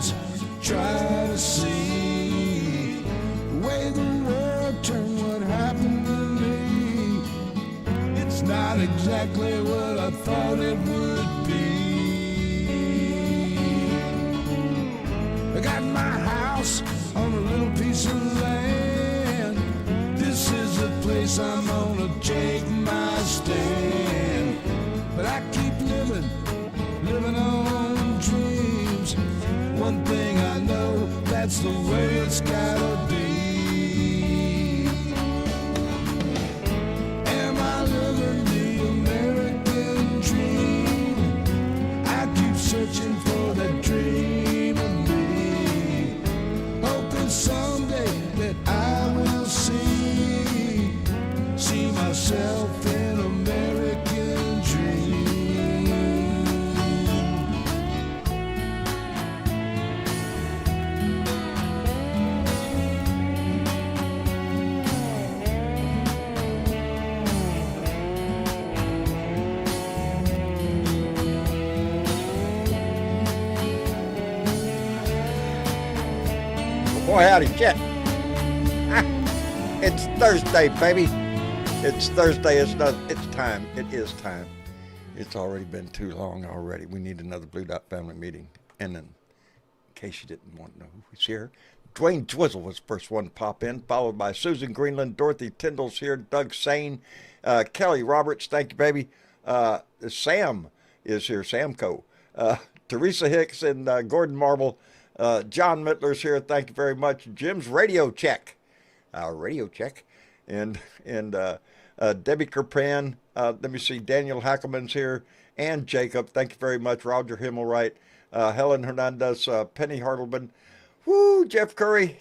eyes try to see the way the world turned, what happened to me. It's not exactly what I thought it would be. I got my house on a little piece of land. This is the place I'm gonna take my stand. But I keep living on dreams. One thing I know, that's the way it's gotta be. Am I living the American dream? I keep searching for that dream of me, hoping someday that I will see myself in American dream. Boy, howdy, shit. It's Thursday, baby. It's Thursday. It's time. It is time. It's already been too long already. We need another Blue Dot family meeting. And then, in case you didn't want to know who's here, Dwayne Twizzle was the first one to pop in, followed by Susan Greenland, Dorothy Tyndall's here, Doug Sane, Kelly Roberts, thank you, baby. Sam is here, Samco. Teresa Hicks and Gordon Marble. John Mittler's here, thank you very much. Jim's radio check. Our radio check. And Debbie Kerpan, let me see, Daniel Hackelman's here, and Jacob, thank you very much. Roger Himmelwright, Helen Hernandez, Penny Hartleman, woo, Jeff Curry,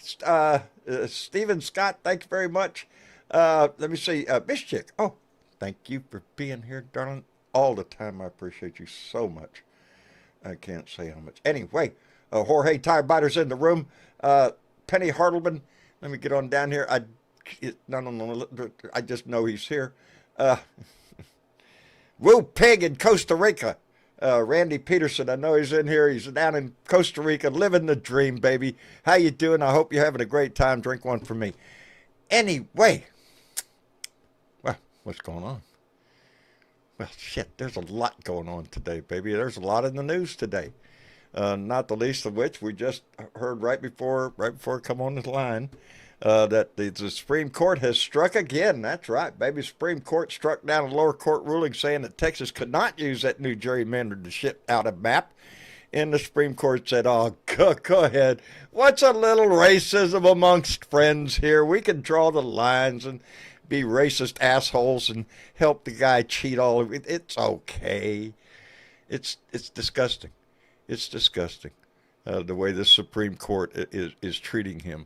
Stephen Scott, thank you very much. Let me see, Miss Chick, oh, thank you for being here, darling, all the time. I appreciate you so much. I can't say how much. Anyway, Jorge Tire-Biter's in the room. Penny Hartleman, let me get on down here. No, I just know he's here. Woo Pig in Costa Rica. Randy Peterson, I know he's in here. He's down in Costa Rica, living the dream, baby. How you doing? I hope you're having a great time. Drink one for me. Anyway, well, what's going on? Well, shit, there's a lot going on today, baby. There's a lot in the news today. Not the least of which we just heard right before I come on the line, that the Supreme Court has struck again. That's right, baby. Supreme Court struck down a lower court ruling saying that Texas could not use that new gerrymandered the shit out of map. And the Supreme Court said, oh, go ahead. What's a little racism amongst friends here? We can draw the lines and be racist assholes and help the guy cheat all of it. It's okay. It's disgusting. It's disgusting the way the Supreme Court is treating him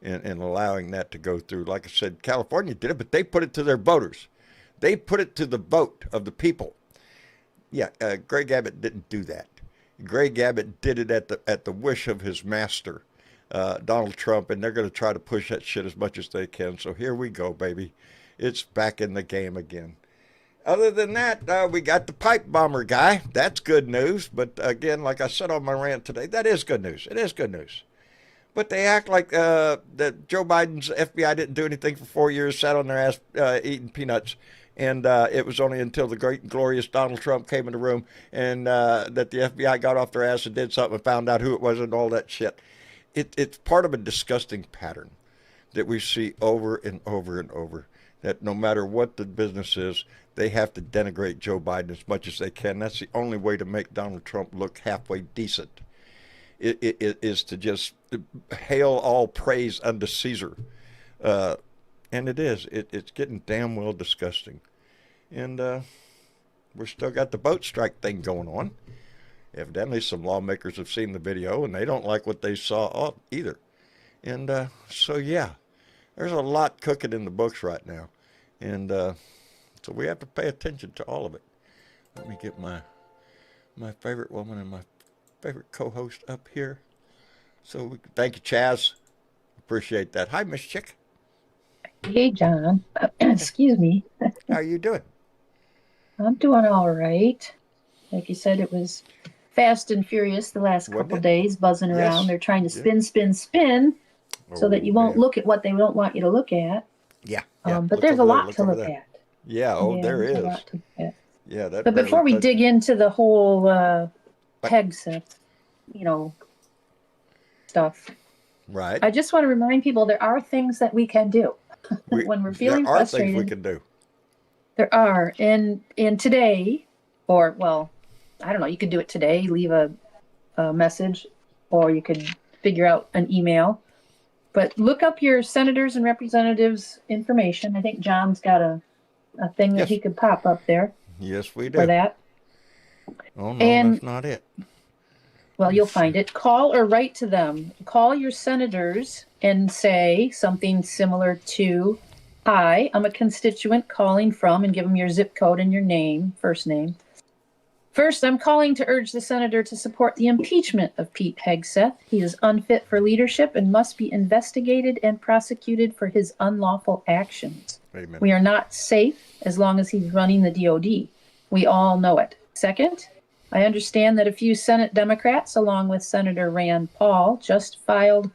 and allowing that to go through. Like I said, California did it, but they put it to their voters. They put it to the vote of the people. Yeah, Greg Abbott didn't do that. Greg Abbott did it at the wish of his master, Donald Trump, and they're going to try to push that shit as much as they can. So here we go, baby. It's back in the game again. Other than that, we got the pipe bomber guy. That's good news. But again, like I said on my rant today, that is good news. It is good news. But they act like that Joe Biden's FBI didn't do anything for 4 years, sat on their ass eating peanuts. And it was only until the great and glorious Donald Trump came in the room and that the FBI got off their ass and did something and found out who it was and all that shit. It's part of a disgusting pattern that we see over and over and over, that no matter what the business is, they have to denigrate Joe Biden as much as they can. That's the only way to make Donald Trump look halfway decent. It is to just hail all praise unto Caesar. And it is. It's getting damn well disgusting. And we're still got the boat strike thing going on. Evidently, some lawmakers have seen the video, and they don't like what they saw either. And so, yeah, there's a lot cooking in the books right now. And so we have to pay attention to all of it. Let me get my favorite woman and my favorite co-host up here. So thank you, Chaz. Appreciate that. Hi, Miss Chick. Hey, John. Excuse me. How are you doing? I'm doing all right. Like you said, it was fast and furious the last Wasn't couple it? days, buzzing around. Yes. They're trying to Yeah. spin so that Oh, you won't man. look at what they don't want you to look at. Yeah. Yeah. But Look there's a over there. lot Look to over look there. at. Yeah. Oh, Yeah, there there's a is. lot to look at. Yeah. That But barely before we touches. dig into the whole But- Hegseth, stuff, Right. I just want to remind people there are things that we can do when we're feeling There are things we frustrated. can do. There are, and today, or well, I don't know. You could do it today. Leave a message, or you could figure out an email. But look up your senators and representatives information. I think John's got a thing that Yes. he could pop up there Yes, we for do. that. Oh, no, And that's not it. well, you'll find it. Call or write to them. Call your senators and say something similar to, "Hi, I'm a constituent calling from," and give them your zip code and your name, first name. "First, I'm calling to urge the senator to support the impeachment of Pete Hegseth. He is unfit for leadership and must be investigated and prosecuted for his unlawful actions. Amen. We are not safe as long as he's running the DOD. We all know it. Second, I understand that a few Senate Democrats, along with Senator Rand Paul, just filed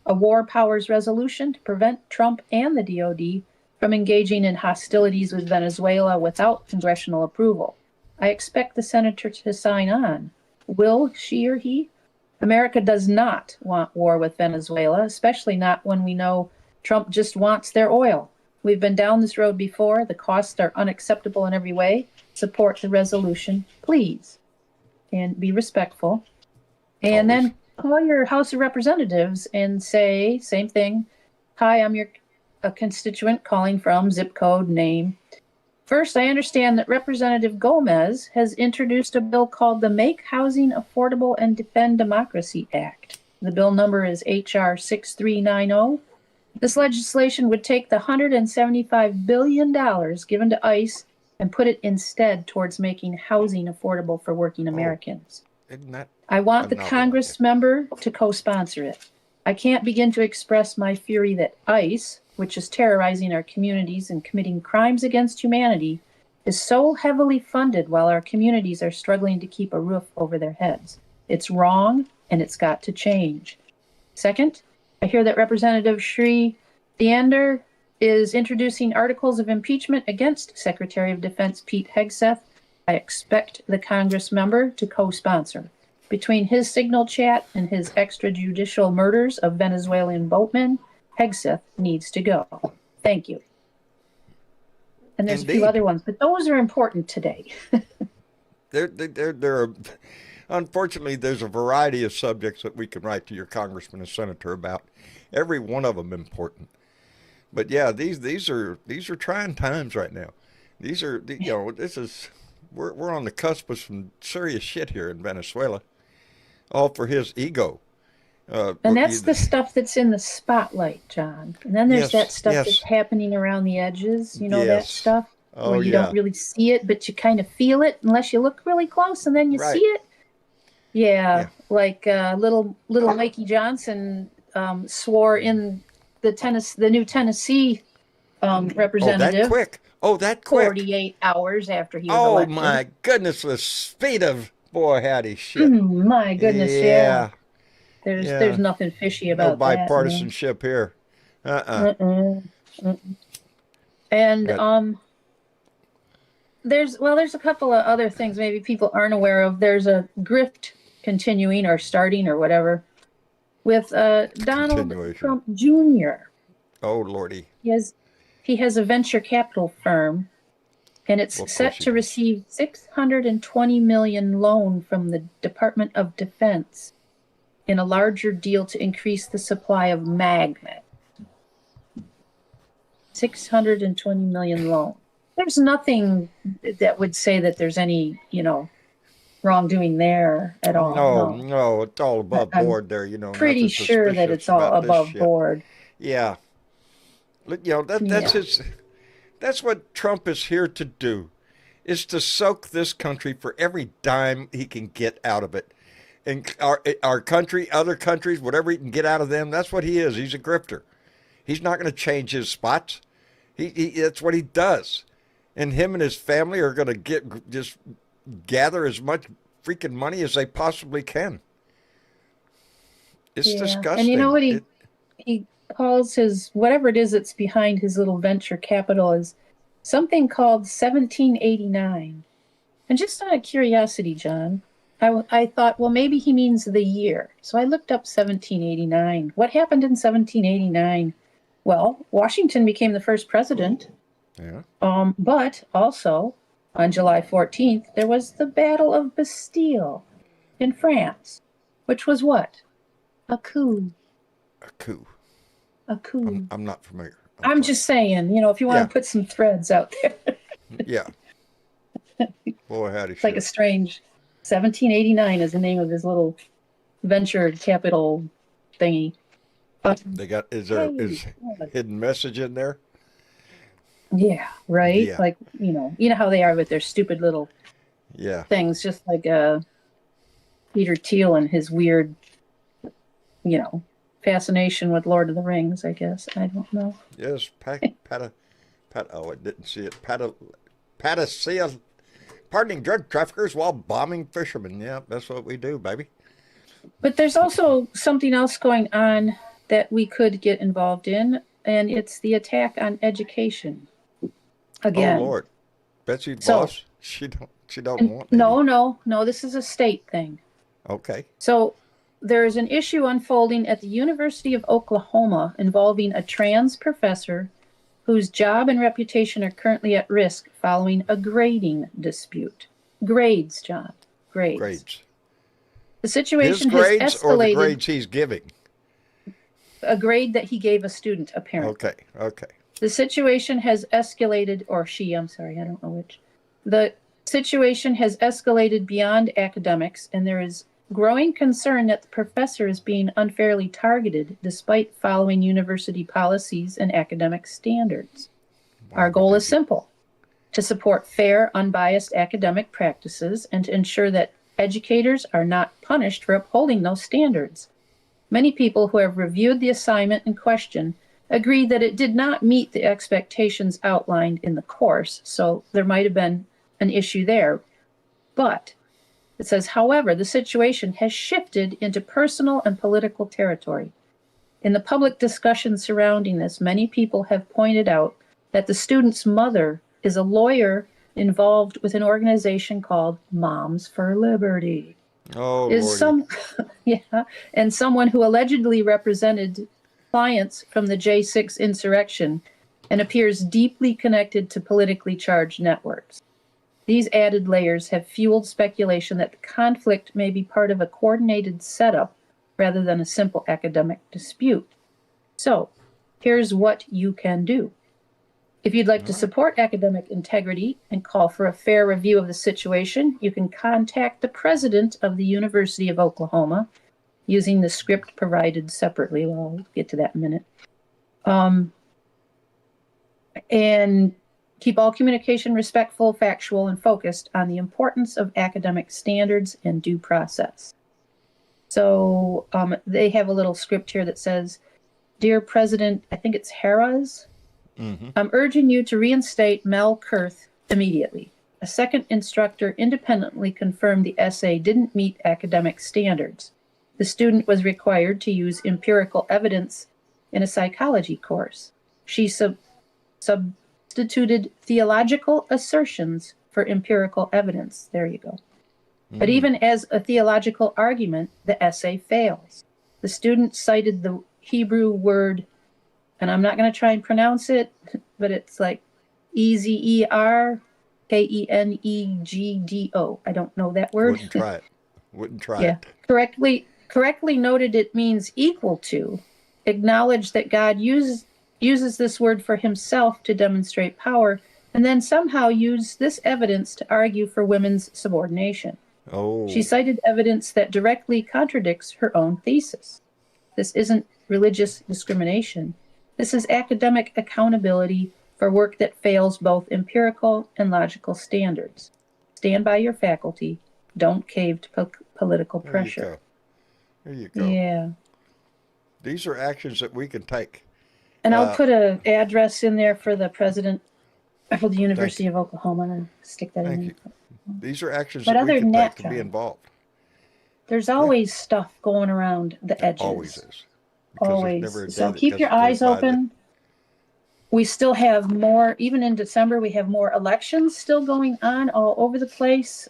a war powers resolution to prevent Trump and the DOD from engaging in hostilities with Venezuela without congressional approval. I expect the senator to sign on. Will she or he? America does not want war with Venezuela, especially not when we know Trump just wants their oil. We've been down this road before. The costs are unacceptable in every way. Support the resolution, please. And be respectful. And Always. then call your House of Representatives and say, same thing. "Hi, I'm a constituent calling from," zip code, name. "First, I understand that Representative Gomez has introduced a bill called the Make Housing Affordable and Defend Democracy Act. The bill number is H.R. 6390. This legislation would take the $175 billion given to ICE and put it instead towards making housing affordable for working Americans. Isn't that? I want the Another Congress member to co-sponsor it. I can't begin to express my fury that ICE, which is terrorizing our communities and committing crimes against humanity, is so heavily funded while our communities are struggling to keep a roof over their heads. It's wrong, and it's got to change. Second, I hear that Representative Sri Theander is introducing articles of impeachment against Secretary of Defense Pete Hegseth. I expect the Congress member to co-sponsor. Between his signal chat and his extrajudicial murders of Venezuelan boatmen, Hegseth needs to go. Thank you." And there's a few Indeed. other ones, but those are important today. There are, unfortunately, there's a variety of subjects that we can write to your congressman and senator about. Every one of them important. But yeah, these are trying times right now. These are, this is, we're on the cusp of some serious shit here in Venezuela, all for his ego. And that's the stuff that's in the spotlight, John. And then there's Yes, that stuff yes. that's happening around the edges, that Yes. stuff Oh, where you yeah. don't really see it, but you kind of feel it unless you look really close and then you Right. see it. Yeah, Yeah. like little Mikey Johnson swore in the new Tennessee Oh, that representative quick. Oh, that quick. 48 hours after he was Oh, elected. my goodness, the speed of, boy, howdy shit. My goodness, yeah. There's Yeah. nothing fishy No about that. bipartisanship here. Mm-mm. And But- there's a couple of other things maybe people aren't aware of. There's a grift continuing or starting or whatever with Donald Continuation. Trump Jr. Oh, Lordy. He has a venture capital firm, and it's Well, of set course he to does. receive $620 million loan from the Department of Defense in a larger deal to increase the supply of magnet. $620 million loan. There's nothing that would say that there's any, wrongdoing there at all. No, it's all above I'm board there, Pretty nothing sure that suspicious it's all about this above shit. board. Yeah. Look, that's Yeah. that's what Trump is here to do, is to soak this country for every dime he can get out of it. And our country, other countries, whatever he can get out of them, that's what he is. He's a grifter. He's not going to change his spots. That's what he does. And him and his family are going to just gather as much freaking money as they possibly can. It's Yeah. disgusting. And you know what he calls his, whatever it is that's behind his little venture capital, is something called 1789. And just out of curiosity, John, I thought, well, maybe he means the year. So I looked up 1789. What happened in 1789? Well, Washington became the first president. Yeah. But also on July 14th, there was the Battle of Bastille in France, which was what? A coup. A coup. A coup. I'm not familiar. I'm sorry. just saying, if you want Yeah. to put some threads out there. Yeah. Boy, howdy. It's like a strange 1789 is the name of his little venture capital thingy. They got, is there is hidden message in there? Yeah, right? Yeah. Like, you know how they are with their stupid little Yeah. things, just like Peter Thiel and his weird, fascination with Lord of the Rings, I guess. I don't know. Yes, oh, I didn't see it. Panacea, pardoning drug traffickers while bombing fishermen. Yeah, that's what we do, baby. But there's also something else going on that we could get involved in, and it's the attack on education. Again. Oh Lord, Betsy So- boss, she don't want any. No, this is a state thing. Okay. So there is an issue unfolding at the University of Oklahoma involving a trans professor whose job and reputation are currently at risk following a grading dispute. Grades, John. Grades. Grades. The His situation grades has or the escalated. grades he's giving? A grade that he gave a student, apparently. Okay. The situation has escalated, or she, I'm sorry, I don't know which. The situation has escalated beyond academics, and there is growing concern that the professor is being unfairly targeted despite following university policies and academic standards. Our goal is simple: to support fair, unbiased academic practices and to ensure that educators are not punished for upholding those standards. Many people who have reviewed the assignment in question agree that it did not meet the expectations outlined in the course, so there might have been an issue there. But it says, however, the situation has shifted into personal and political territory. In the public discussion surrounding this, many people have pointed out that the student's mother is a lawyer involved with an organization called Moms for Liberty. Oh Lordy. And someone who allegedly represented clients from the J6 insurrection and appears deeply connected to politically charged networks. These added layers have fueled speculation that the conflict may be part of a coordinated setup rather than a simple academic dispute. So, here's what you can do. If you'd like to support academic integrity and call for a fair review of the situation, you can contact the president of the University of Oklahoma using the script provided separately. Well, I'll get to that in a minute. And keep all communication respectful, factual, and focused on the importance of academic standards and due process. So they have a little script here that says, Dear President, I think it's Harris, I'm urging you to reinstate Mel Kurth immediately. A second instructor independently confirmed the essay didn't meet academic standards. The student was required to use empirical evidence in a psychology course. She substituted theological assertions for empirical evidence. There you go. But even as a theological argument, the essay fails. The student cited the Hebrew word, and I'm not going to try and pronounce it, but it's like Ezekenegdo. I don't know that word. Wouldn't try it. Correctly noted it means equal to. Acknowledge that God uses this word for himself to demonstrate power, and then somehow use this evidence to argue for women's subordination. Oh. She cited evidence that directly contradicts her own thesis. This isn't religious discrimination. This is academic accountability for work that fails both empirical and logical standards. Stand by your faculty. Don't cave to political pressure. There you go. Yeah. These are actions that we can take. And I'll put an address in there for the president of the University of Oklahoma and stick that in. Thank you. These are actions But that we other can than take that, to be John, involved. there's always stuff going around the There edges. always is. Because there's never Always. a day So that keep your doesn't go eyes by that. open. We still have more, even in December, we have more elections still going on all over the place.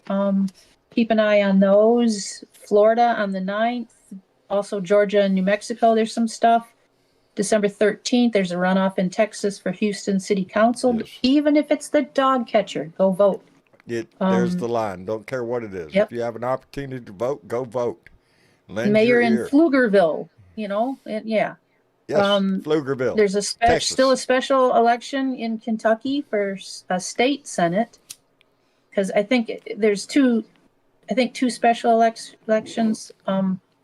Keep an eye on those. Florida on the 9th, also Georgia and New Mexico, there's some stuff. December 13th, there's a runoff in Texas for Houston City Council. Yes. Even if it's the dog catcher, go vote. There's the line. Don't care what it is. Yep. If you have an opportunity to vote, go vote. Lend Mayor your in ear. Pflugerville, yeah. Yes, Pflugerville. There's Texas. still a special election in Kentucky for a state senate, because I think there's two special elections,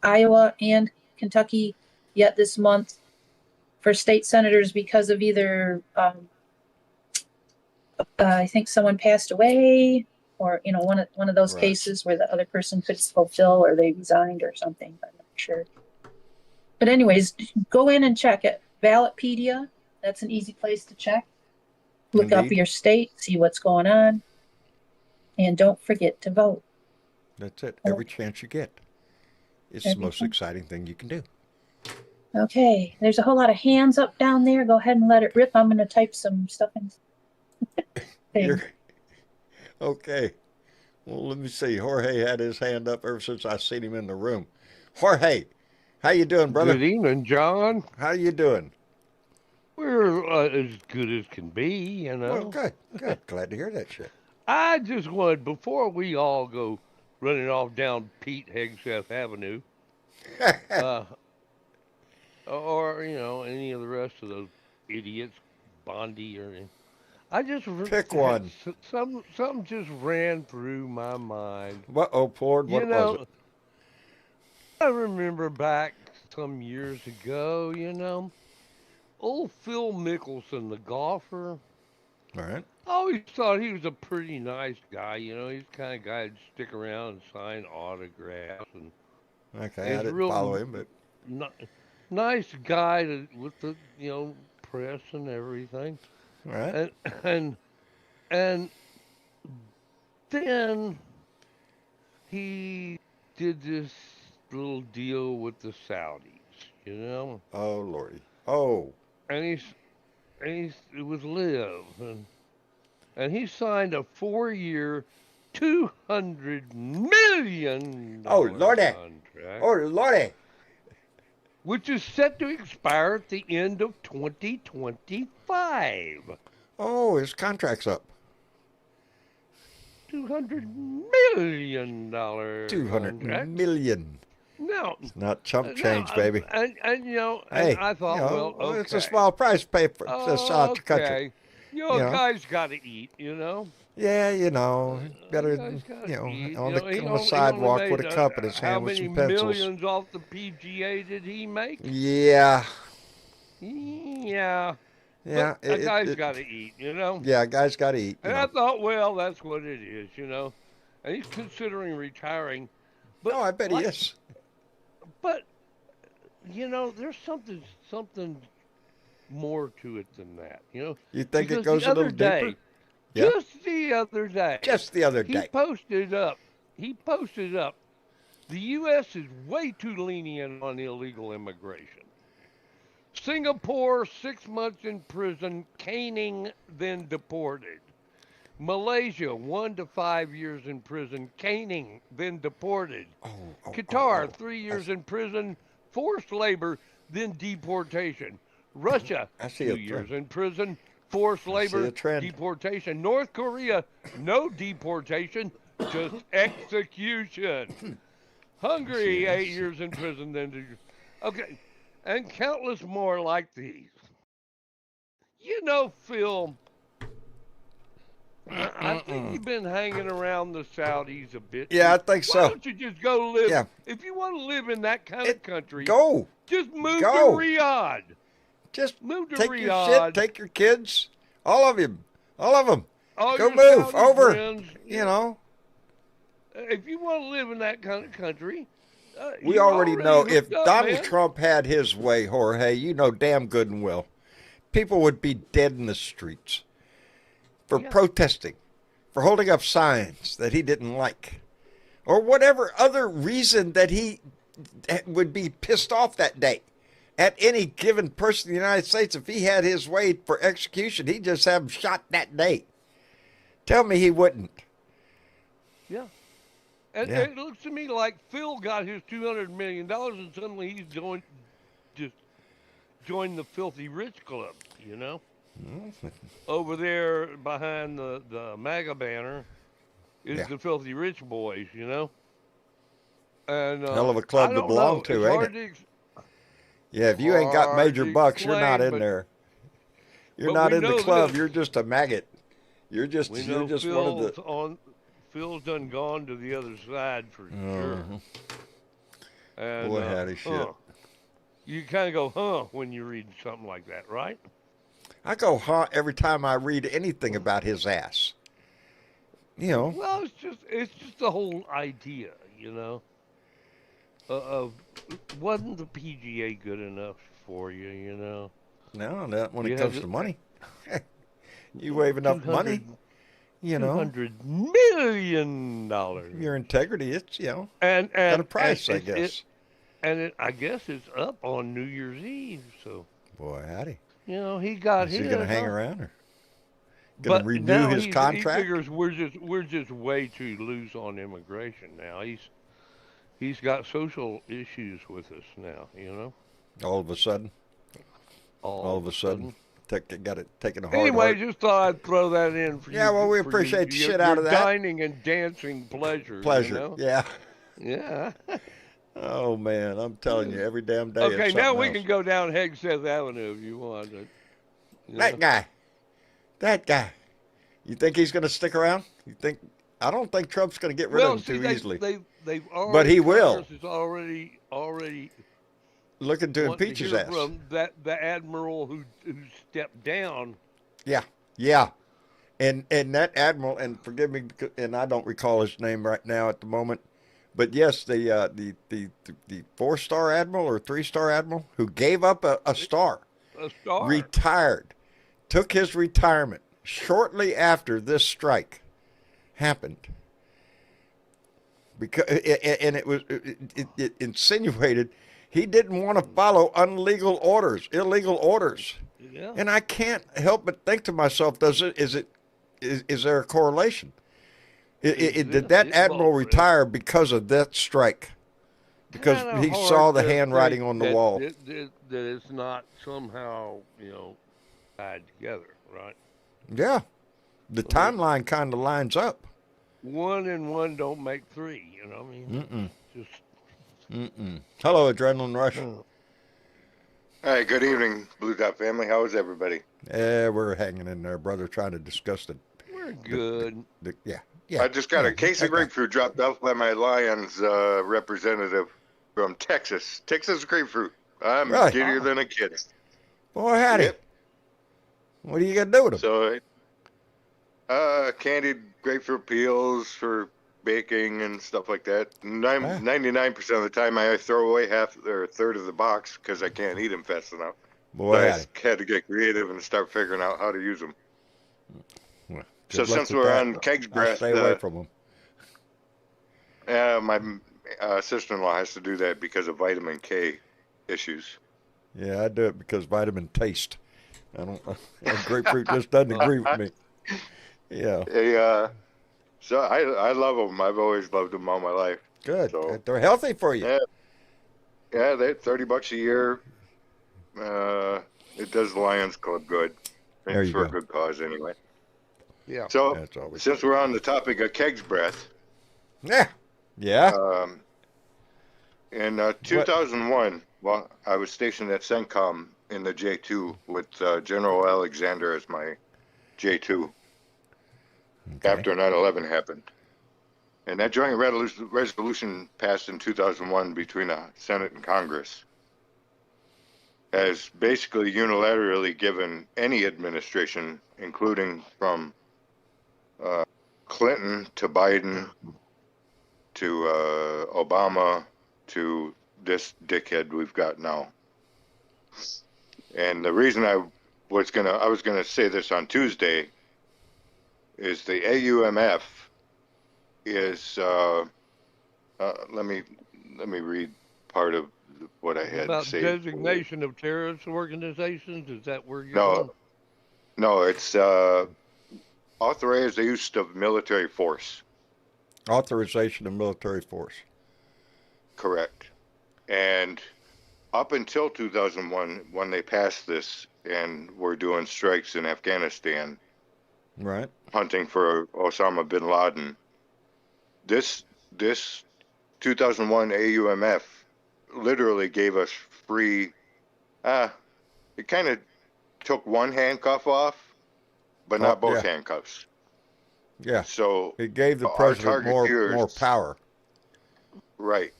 Iowa and Kentucky, yet this month for state senators because of either I think someone passed away, or one of those Right. cases where the other person could fulfill, or they resigned or something. I'm not sure. But anyways, go in and check it. Ballotpedia, that's an easy place to check. Look up Indeed. your state, see what's going on, and don't forget to vote. That's it. Every chance you get. It's the most exciting thing you can do. Okay, there's a whole lot of hands up down there. Go ahead and let it rip. I'm going to type some stuff in. Okay. Well, let me see. Jorge had his hand up ever since I seen him in the room. Jorge, how you doing, brother? Good evening, John. How you doing? We're as good as can be, you know. Well, good. Glad to hear that shit. I just wanted, before we all go running off down Pete Hegseth Avenue, or, any of the rest of those idiots, Bondi or anything, I just Pick one. Something just ran through my mind. Ford, what was it? I remember back some years ago, old Phil Mickelson, the golfer. All right. I always thought he was a pretty nice guy. He's the kind of guy that'd stick around and sign autographs. And Okay, I didn't follow him, but nice guy with the press and everything. all right. And then he did this little deal with the Saudis, Oh Lordy. Oh. and it was Live, and he signed a 4-year, $200 million Oh Lordy. contract, Oh Lordy. which is set to expire at the end of 2025. Oh, his contract's up. $200 million. $200 million. No, It's not chump change, baby. And Hey, I thought, well, okay. it's a small price to pay for this country. Okay. know. Guys got to eat, Yeah, better, Guys gotta eat. on He the only sidewalk with a made, cup in his hand with some How pencils. many millions off the PGA did he make? Yeah. Yeah. Yeah. But a guy's got to eat, Yeah, guys got to eat. And I thought, well, that's what it is, And he's considering retiring. But I bet he is. But, there's something more to it than that, You think because it goes a little deeper? Yeah. Just the other day. Just the other day. He posted up, the U.S. is way too lenient on illegal immigration. Singapore, 6 months in prison, caning, then deported. Malaysia, 1 to 5 years in prison, caning, then deported. Qatar, 3 years in prison, forced labor, then deportation. Russia, 2 years in prison, forced labor, deportation. North Korea, no deportation, just execution. Hungary, 8 years in prison, then okay, and countless more like these. Phil, I think you've been hanging around the Saudis a bit. Yeah, I think so. Why don't you just go live? Yeah. If you want to live in that kind of country, go. Just move to Go. Riyadh. Just move to take Riyadh. your shit, take your kids, all of them. All Go your move Saudi over. friends. If you want to live in that kind of country, we you're already know if hooked up, Donald man. Trump had his way, Jorge, damn good and well, people would be dead in the streets for protesting, for holding up signs that he didn't like, or whatever other reason that he would be pissed off that day at any given person in the United States. If he had his way for execution, he'd just have him shot that day. Tell me he wouldn't. Yeah. And Yeah. it looks to me like Phil got his $200 million and suddenly he's joined the filthy rich club, you know? Over there behind the MAGA banner is Yeah. the filthy rich boys, you know? And Hell of a I club to don't belong know. to, It's ain't hard it? to Yeah, if you ain't got hard major to bucks, you're not explain, in but- there. You're but not we in the know club. this. You're just a maggot. You're just We know one of the. Phil's done gone to the other side for sure. And, Boy, howdy shit. You kind of go, huh, when you read something like that, right? I go huh every time I read anything about his ass. You know. Well, it's just the whole idea, you know, of wasn't the PGA good enough for you, you know? No, not when You it had comes to- to money. You wave enough money, you know, $200 million. your integrity, it's, And got a price, I it's- guess. I guess it's up on New Year's Eve, so Boy, howdy. you know he got Is his. he going to hang around or going But to renew now his he contract? figures we're just way too loose on immigration now. He's got social issues with us now, you know. All of a sudden, All of a sudden, got it taken a hard Anyway, heart. just thought I'd throw that in for you. Yeah, well, we for appreciate the your, shit out your of that. dining and dancing pleasure. Pleasure. You know? Yeah. Yeah. Oh man, I'm telling you, every damn day. Okay, it's now something we else. can go down Hegseth Avenue if you want. You know? That guy. You think he's going to stick around? I don't think Trump's going to get rid of him too easily. They've already, But he will. Congress is already Looking to wanting impeach to his hear ass. from the admiral who stepped down. Yeah. And that admiral, and forgive me, and I don't recall his name right now at the moment, but yes, the 4-star admiral or 3-star admiral who gave up a star, A star. retired, took his retirement shortly after this strike happened. Because it insinuated he didn't want to follow illegal orders. Yeah. And I can't help but think to myself, is there a correlation? Did that admiral retire because of that strike? Because Kinda he hard saw the to handwriting think on the that- wall. That it's not somehow, tied together, right? Yeah. The timeline kind of lines up. 1 and 1 don't make 3, you know what I mean? Just Hello, Adrenaline Rush. Hi, good evening, Blue Dot family. How is everybody? We're hanging in there, brother, trying to discuss we're good. yeah. I just got a case of okay. grapefruit dropped off by my Lions representative from Texas. Texas grapefruit. I'm Really? giddier than a kid. Boy, howdy. Yep. What are you going to do with them? So, candied grapefruit peels for baking and stuff like that. 99% of the time, I throw away half or a third of the box because I can't eat them fast enough. Boy, So I howdy. had to get creative and start figuring out how to use them. Well, So good luck since with we're that. on Keg's I'll Breath, stay away from them. my sister-in-law has to do that because of vitamin K issues. Yeah, I do it because vitamin taste. I don't. Grapefruit just doesn't agree with me. Yeah, So I love them. I've always loved them all my life. good. So- They're healthy for you. Yeah, they're $30 a year. It does the Lions Club good. There It's you for go. a good cause anyway. Yeah. So That's always since we're on the topic of Keg's Breath, Yeah. in 2001, well, I was stationed at CENTCOM in the J2 with General Alexander as my J2 after 9/11 happened. And that joint resolution passed in 2001 between the Senate and Congress has basically unilaterally given any administration, including from Clinton to Biden to Obama to this dickhead we've got now. And the reason I was gonna say this on Tuesday is the AUMF is let me read part of what I had About saved. designation of terrorist organizations. Is that where you're No, going? no, it's authorize the use of military force. Authorization of military force. Correct. And up until 2001, when they passed this and were doing strikes in Afghanistan, Right. hunting for Osama bin Laden, this 2001 AUMF literally gave us free. It kind of took one handcuff off, but not both Yeah. handcuffs. Yeah. So It gave the our president targeteers, more power. right?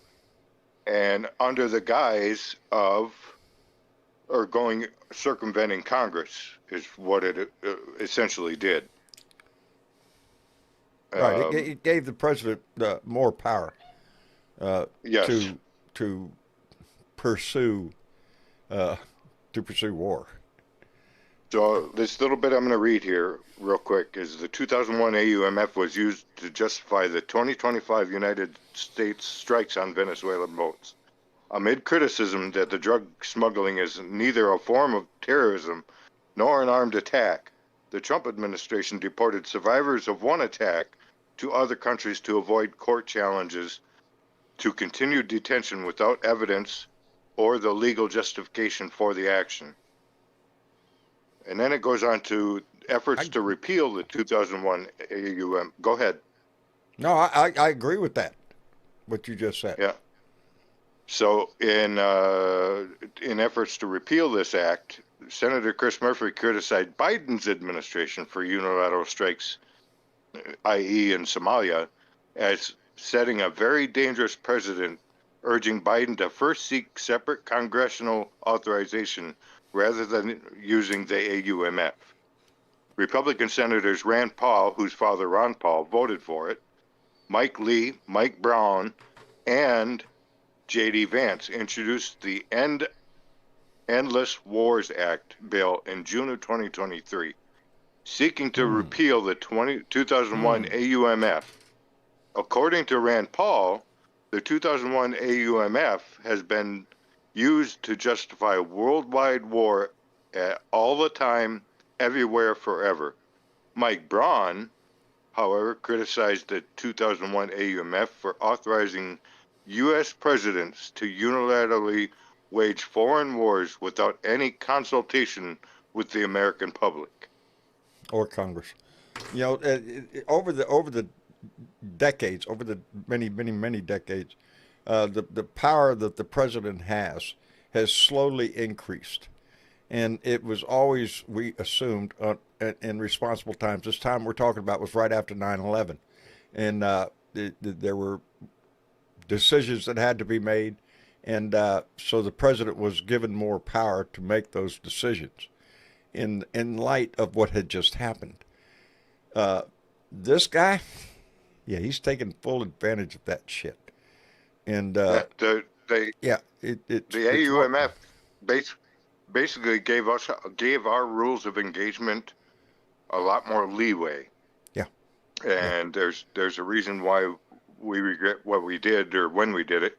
And under the guise of, or going circumventing Congress is what it essentially did. Right. It gave the president more power Yes. to pursue war. So this little bit I'm going to read here real quick is the 2001 AUMF was used to justify the 2025 United States strikes on Venezuelan boats. Amid criticism that the drug smuggling is neither a form of terrorism nor an armed attack, the Trump administration deported survivors of one attack to other countries to avoid court challenges to continued detention without evidence or the legal justification for the action. And then it goes on to efforts to repeal the 2001 AUM. Go ahead. No, I agree with that, what you just said. Yeah. So in efforts to repeal this act, Senator Chris Murphy criticized Biden's administration for unilateral strikes, i.e. in Somalia, as setting a very dangerous precedent, urging Biden to first seek separate congressional authorization rather than using the AUMF. Republican Senators Rand Paul, whose father Ron Paul voted for it, Mike Lee, Mike Brown, and J.D. Vance introduced the Endless Wars Act bill in June of 2023, seeking to repeal the 2001 AUMF. According to Rand Paul, the 2001 AUMF has been used to justify worldwide war at all the time, everywhere, forever. Mike Braun, however, criticized the 2001 AUMF for authorizing U.S. presidents to unilaterally wage foreign wars without any consultation with the American public. Or Congress. You know, over the decades, over the many decades, the power that the president has slowly increased. And it was always, we assumed, in responsible times. This time we're talking about was right after 9/11. And there were decisions that had to be made. And so the president was given more power to make those decisions in light of what had just happened. This guy, yeah, he's taking full advantage of that shit. And the it's AUMF basically gave our rules of engagement a lot more leeway. Yeah. And there's a reason why we regret what we did or when we did it.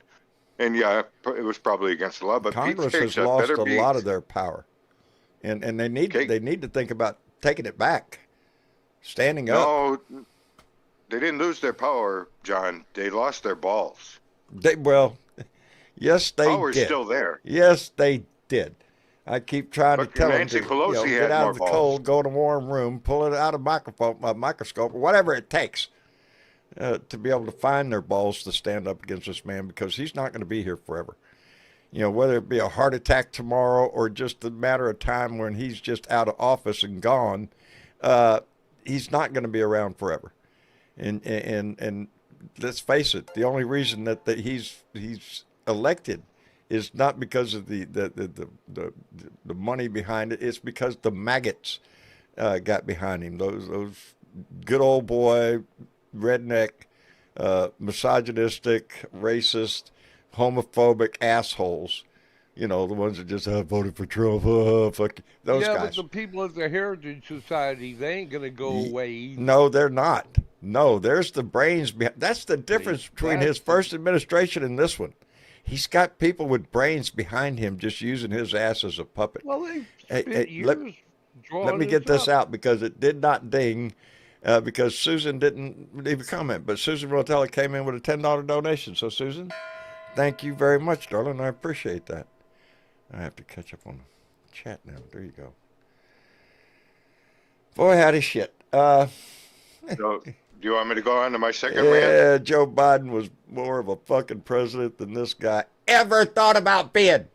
And yeah, it was probably against the law, but Congress has lost a lot of their power. And they need to think about taking it back. Standing up. No, they didn't lose their power, John. They lost their balls. Yes, they Power's did. still there. Yes, they did. I keep trying to tell Nancy them Pelosi to had get out more of the balls. cold, go in a warm room, pull it out of a microscope, or whatever it takes to be able to find their balls to stand up against this man, because he's not going to be here forever. You know, whether it be a heart attack tomorrow or just a matter of time when he's just out of office and gone, he's not going to be around forever. And let's face it, the only reason that he's elected is not because of the money behind it. It's because the maggots got behind him. Those good old boy, redneck, misogynistic, racist, homophobic assholes You know, the ones that just voted for Trump. Fuck you. Those Yeah, but guys. the people at the Heritage Society, they ain't gonna go away either. No, they're not. No, there's the brains behind. That's the difference between his first administration and this one. He's got people with brains behind him just using his ass as a puppet. Well, they've Hey, spent hey, let, years let drawing me get this this up. out because it did not ding because Susan didn't leave a comment. But Susan Rotella came in with a $10 donation. So, Susan, thank you very much, darling. I appreciate that. I have to catch up on the chat now. There you go. Boy, howdy shit. So, do you want me to go on to my second rant? Yeah, Joe Biden was more of a fucking president than this guy ever thought about being.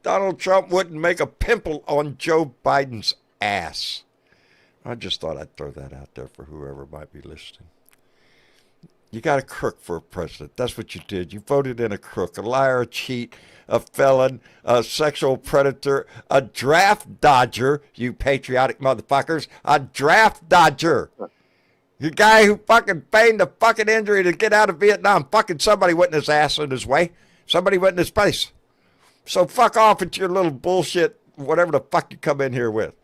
Donald Trump wouldn't make a pimple on Joe Biden's ass. I just thought I'd throw that out there for whoever might be listening. You got a crook for a president. That's what you did. You voted in a crook, a liar, a cheat, a felon, a sexual predator, a draft dodger, you patriotic motherfuckers, a draft dodger. The guy who fucking feigned a fucking injury to get out of Vietnam. Fucking somebody went in his ass in his way. Somebody went in his place. So fuck off with your little bullshit, whatever the fuck you come in here with.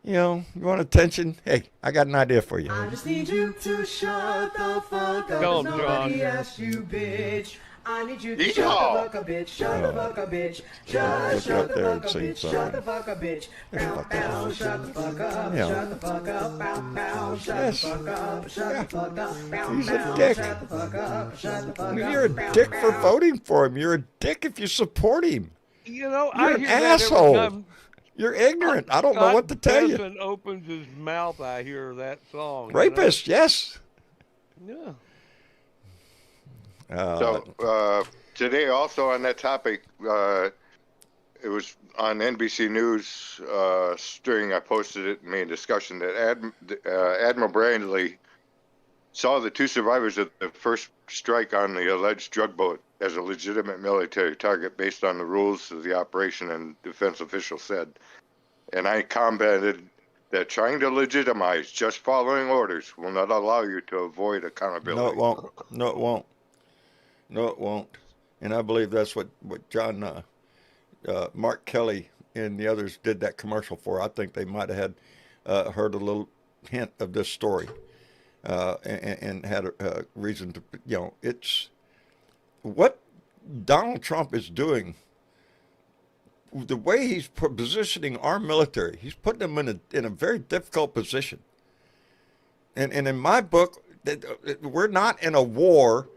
You know, you want attention? Hey, I got an idea for you. I just need you to shut the fuck up. Go on, 'cause nobody John. asked you, bitch. I need you to Yeehaw. shut the fuck up, bitch. Shut the fuck up, bitch. Just Look shut out the there fuck and up, sing bitch. something. Shut the fuck up, bitch. Bow, bow, shut the fuck up. Yeah. Shut the fuck up. Bow, bow, shut Yes. the fuck up. Shut Yeah. the fuck up. Bow, He's a bow, dick. shut the fuck up. Shut the fuck up. You're a Bow, dick for bow. voting for him. You're a dick if you support him. You know, You're I an hear that every asshole. time You're ignorant. I don't know Scott what to tell you. Benson opens his mouth, I hear that song. Rapist, yes. You know? So today, also on that topic, it was on NBC News during I posted it in main discussion that Admiral Brandley saw the two survivors of the first strike on the alleged drug boat as a legitimate military target based on the rules of the operation, and defense officials said. And I commented that trying to legitimize just following orders will not allow you to avoid accountability. No, it won't. No, it won't. No, it won't. And I believe that's what John, Mark Kelly and the others did that commercial for. I think they might have had heard a little hint of this story and had a reason to, you know, it's what Donald Trump is doing. The way he's positioning our military, he's putting them in a very difficult position. And in my book, we're not in a war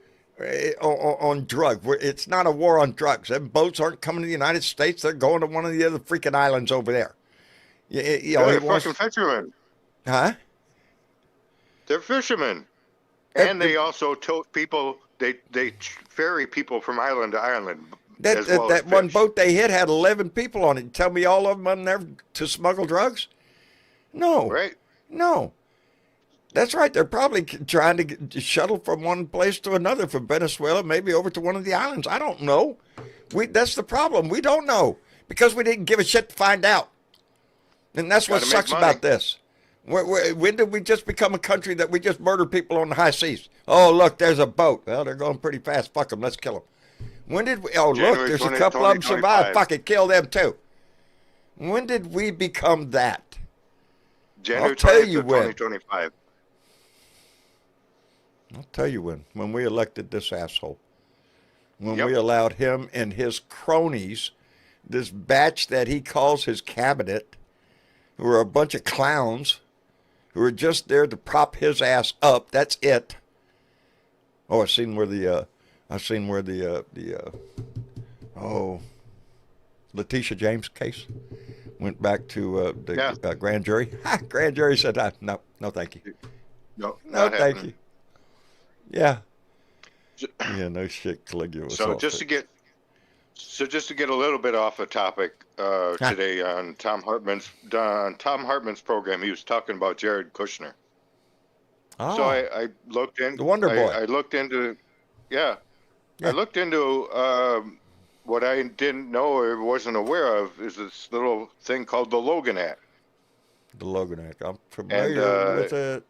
on drugs. It's not a war on drugs. Them boats aren't coming to the United States. They're going to one of the other freaking islands over there. You know, They're he wants, fucking fishermen. huh? They're fishermen. And they also tote people, they ferry people from island to island. That as well as one fish. boat they hit had 11 people on it. You tell me all of them on there to smuggle drugs? No. Right? No. That's right. They're probably trying to shuttle from one place to another, from Venezuela, maybe over to one of the islands. I don't know. That's the problem. We don't know because we didn't give a shit to find out. And that's what Gotta make sucks money. about this. When did we just become a country that we just murder people on the high seas? Oh, look, there's a boat. Well, they're going pretty fast. Fuck them. Let's kill them. When did we? Oh, look, January there's 20, a couple of them 2025. survived. Fuck it, kill them too. When did we become that? January I'll tell 20th you of when. 2025. I'll tell you when we elected this asshole. When Yep. we allowed him and his cronies, this batch that he calls his cabinet, who are a bunch of clowns, who are just there to prop his ass up. That's it. Oh, I've seen where the Letitia James case went back to the grand jury. Grand jury said, no, thank you. No, No, not thank happening. you. Yeah. Yeah, no shit, Caligula. So just to get a little bit off the topic today on Tom Hartman's program, he was talking about Jared Kushner. So I looked in. The Wonder Boy. I looked into, Yeah. I looked into what I didn't know or wasn't aware of is this little thing called the Logan Act. The Logan Act. I'm familiar with it.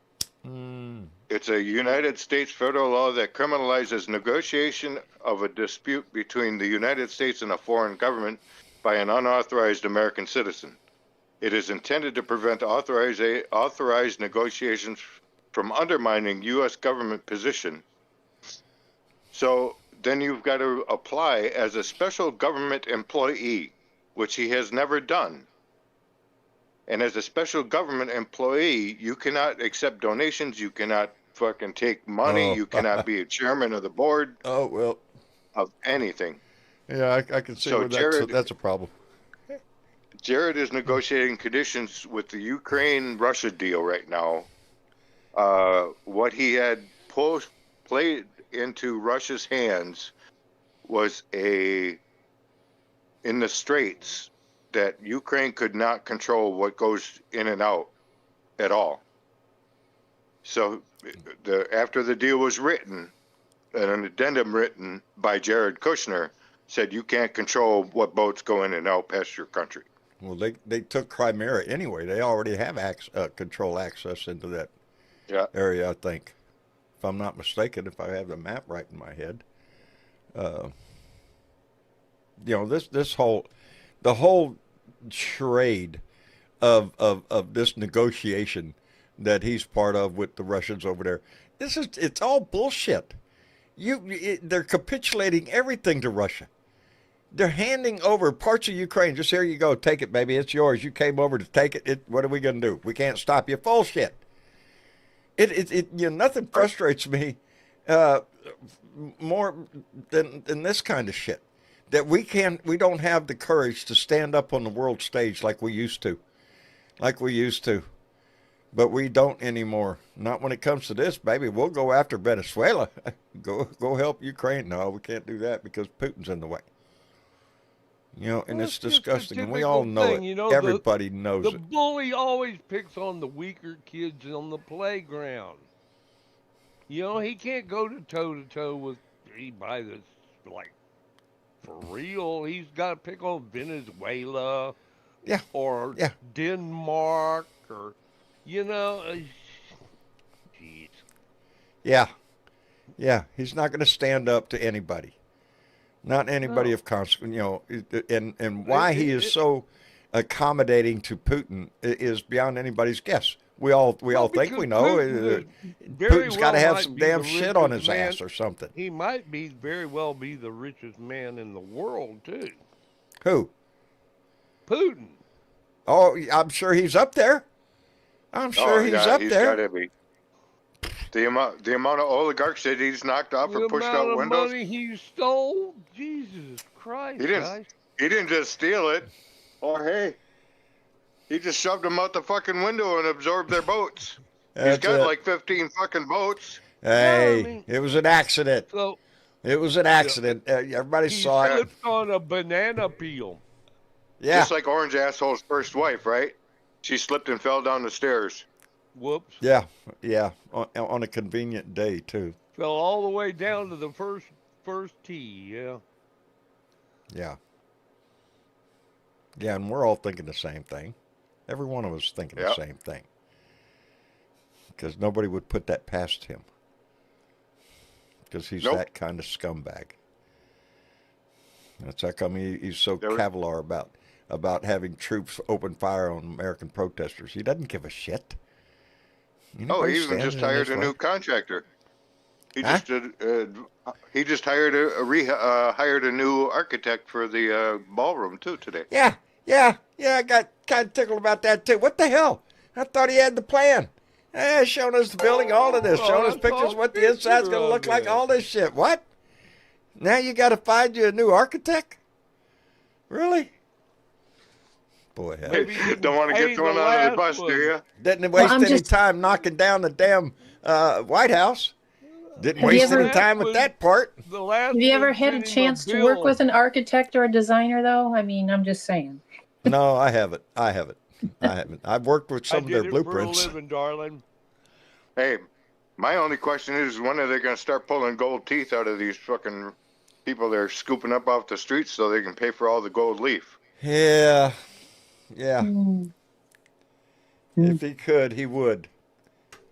It's a United States federal law that criminalizes negotiation of a dispute between the United States and a foreign government by an unauthorized American citizen. It is intended to prevent authorized negotiations from undermining U.S. government position. So then you've got to apply as a special government employee, which he has never done. And as a special government employee, you cannot accept donations. You cannot fucking take money. Oh. You cannot be a chairman of the board Oh, well, of anything. yeah, I can see So where that's a problem. Jared is negotiating conditions with the Ukraine-Russia deal right now. What he had played into Russia's hands was in the straits that Ukraine could not control what goes in and out at all. So after the deal was written, an addendum written by Jared Kushner said you can't control what boats go in and out past your country. Well, they took Crimea anyway. They already have control access into that area, I think. If I'm not mistaken, if I have the map right in my head. The whole charade of this negotiation that he's part of with the Russians over there, it's all bullshit. They're capitulating everything to Russia. They're handing over parts of Ukraine. Just here you go. Take it, baby. It's yours. You came over to take it. What are we going to do? We can't stop you. Bullshit. Nothing frustrates me more than this kind of shit. That we don't have the courage to stand up on the world stage like we used to. But we don't anymore. Not when it comes to this, baby. We'll go after Venezuela. Go help Ukraine. No, we can't do that because Putin's in the way. And it's disgusting. And we all know it. Everybody knows it. The bully always picks on the weaker kids on the playground. He can't go toe-to-toe with anybody that's, like, for real. He's got to pick on Venezuela. Yeah. Or Denmark or, jeez. Yeah. Yeah. He's not going to stand up to anybody. Not anybody of consequence, and why he is so accommodating to Putin is beyond anybody's guess. We all think we know. Putin's got to have some damn shit on his ass or something. He might very well be the richest man in the world too. Who? Putin. Oh, I'm sure he's up there. He's up there. Gotta be. The amount of oligarchs that he's knocked off or pushed out windows. The amount of money he stole, Jesus Christ! He didn't just steal it. Or hey, he just shoved them out the fucking window and absorbed their boats. He's got like 15 fucking boats. Hey, it was an accident. It was an accident. Everybody saw it. He slipped on a banana peel. Yeah. Just like Orange Asshole's first wife, right? She slipped and fell down the stairs. Whoops. Yeah. On a convenient day, too. Fell all the way down to the first tee, yeah. Yeah. Yeah, and we're all thinking the same thing. Every one of us thinking the same thing. Because nobody would put that past him. Because he's that kind of scumbag. That's how come he's so cavalier about having troops open fire on American protesters. He doesn't give a shit. He even just hired a new contractor. He just hired a new architect for the ballroom too today. Yeah. I got kind of tickled about that too. What the hell? I thought he had the plan. Showing us the building, all of this, showing us pictures what the inside's going to look like, all this shit. What? Now you got to find you a new architect? Really? Boy, don't want to get thrown under the bus, do you? Didn't waste any time knocking down the damn White House. Didn't waste any time with that part. Have you ever had a chance to work with an architect or a designer, though? I mean, I'm just saying. No, I haven't. I've worked with some of their blueprints. For a living, darling. Hey, my only question is, when are they going to start pulling gold teeth out of these fucking people they're scooping up off the streets so they can pay for all the gold leaf? Yeah. If he could, he would.